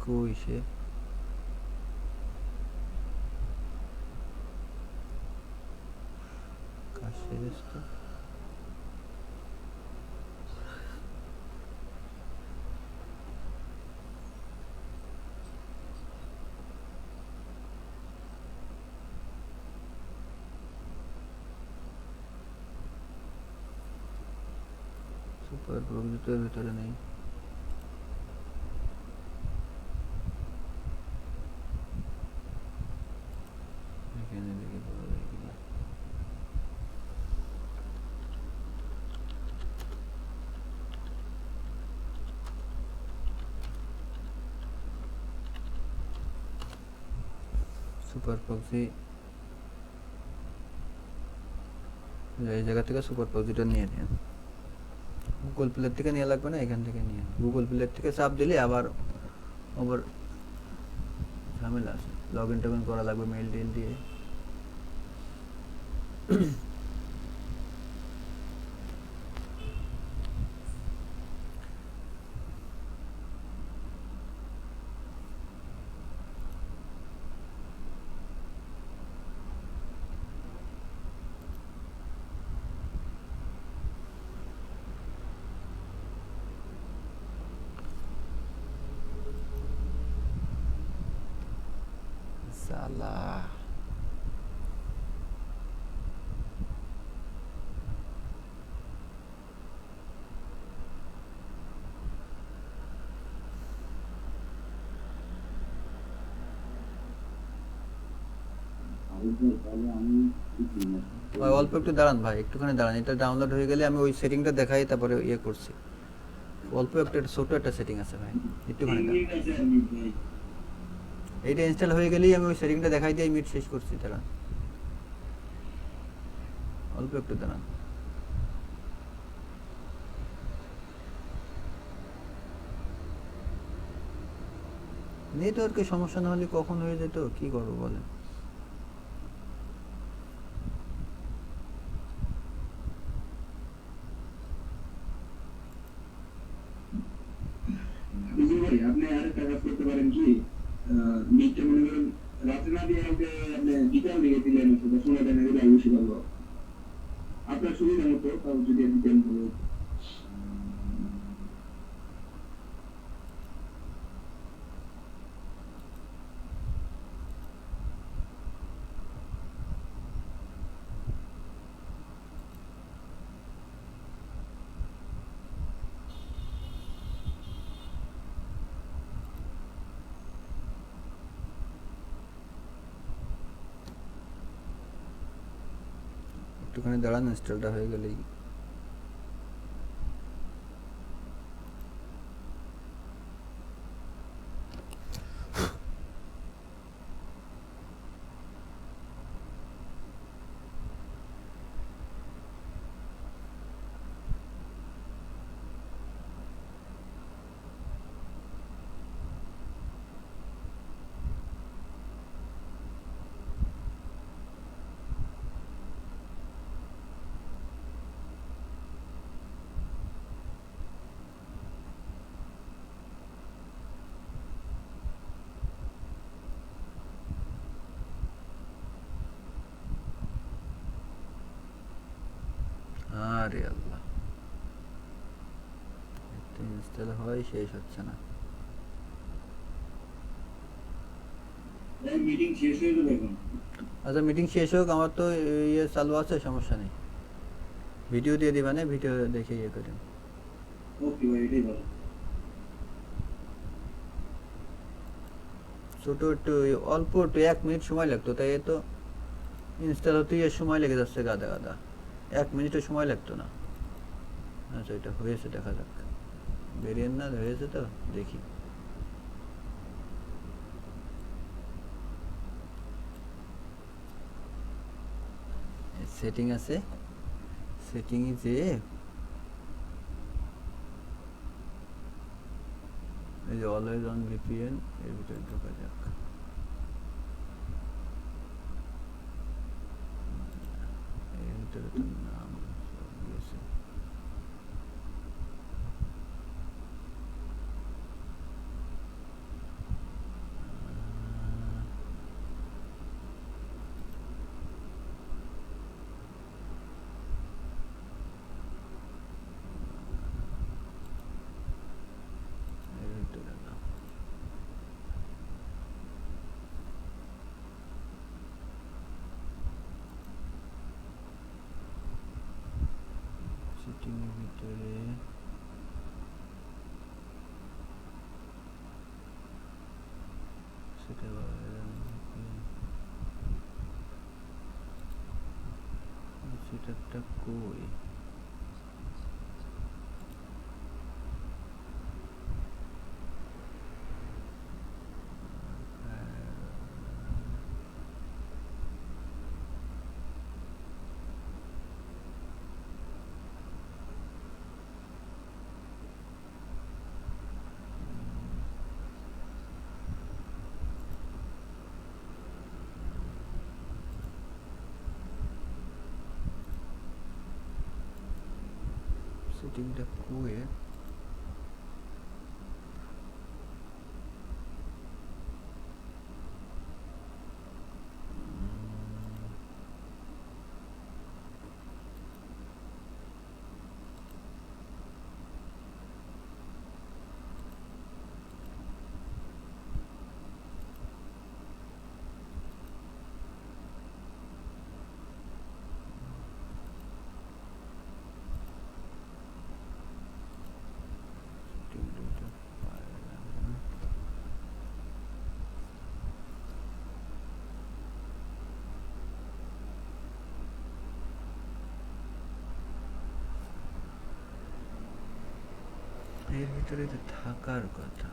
কই সে? কাশের তো সুপার প্রক্সি তো এর ভিতরে নেই। এখানে দেখি পাওয়া যায় কিনা। সুপার প্রক্সি এই জায়গা থেকে সুপার প্রক্সিটা নিয়ে নেন। গুগল প্লে থেকে নিয়ে লাগবে না, এখান থেকে নিয়ে গুগল প্লে থেকে চাপ দিলে আবার আবার ঝামেলা আছে, লগ ইন টগিন করা লাগবে মেইল টেল দিয়ে। সালা তাহলে আমি ভাই অল্প একটু দাঁড়ান ভাই, একটুখানি দাঁড়ান। এটা ডাউনলোড হয়ে গেলে আমি ওই সেটিংটা দেখাই, তারপরে ইয়ে করছি। অল্প একটা ছোট একটা সেটিং আছে ভাই, একটুখানি দাঁড়ান। ঠিক আছে আমি ভাই এইটা ইনস্টল হয়ে গেলেই আমি ওই সেটিংটা দেখাই দিয়ে মিট শেষ করছি। দাঁড়ান, অল্প একটু দাঁড়ান। নেটওয়ার্কের সমস্যা না হলে কখন হয়ে যেত, কি করবো বলেন? বুঝলি ভাই, আপনি আরেকটা কাজ করতে পারেন কি, মিটটা মনে করেন রাতে না দিয়ে আমাকে আপনি বিকাল দিকে দিলেন, অথবা সময় টাইমে দিলে আমি বেশি ভালো। আপনার সুবিধা মতো তাও যদি দিতেন ভালো। একটুখানি দাঁড়ান, ইনস্টলটা হয়ে গেলেই। আরে আল্লাহ, ইনস্টল হয় শেষ হচ্ছে না। মিটিং শেষ হয়ে যাবে এখন। আচ্ছা মিটিং শেষ হোক, আমার তো ইয়ে চালু আছে, সমস্যা নেই। ভিডিও দিয়ে দিবা না, ভিডিও দেখে ইয়ে করেন। ওকে ভাই, এটাই ভালো। ছোট একটু অল্প একটু 1 মিনিট সময় লাগতো, তাই এ তো ইনস্টল হতে সময় লেগে যাচ্ছে গাদা গাদা। 1 মিনিটও সময় লাগতো না। আচ্ছা এটা হয়েছে, দেখা যাক। বেরিয়ে না হয়েছে তো দেখি। সেটিং আছে, সেটিংয়ে যে এই যে অলওয়েজ অন ভিপিএন, এর ভিতরে ঢোকা যাক। এর ভিতরে তো নাম সব গেছে। এর ভিতরে না। সেটিং এর ভিতরে সেটা সেটারটা কই? সেটিংটা কই? সেটিংটা পাইলাম না। এর ভিতরে তো থাকার কথা।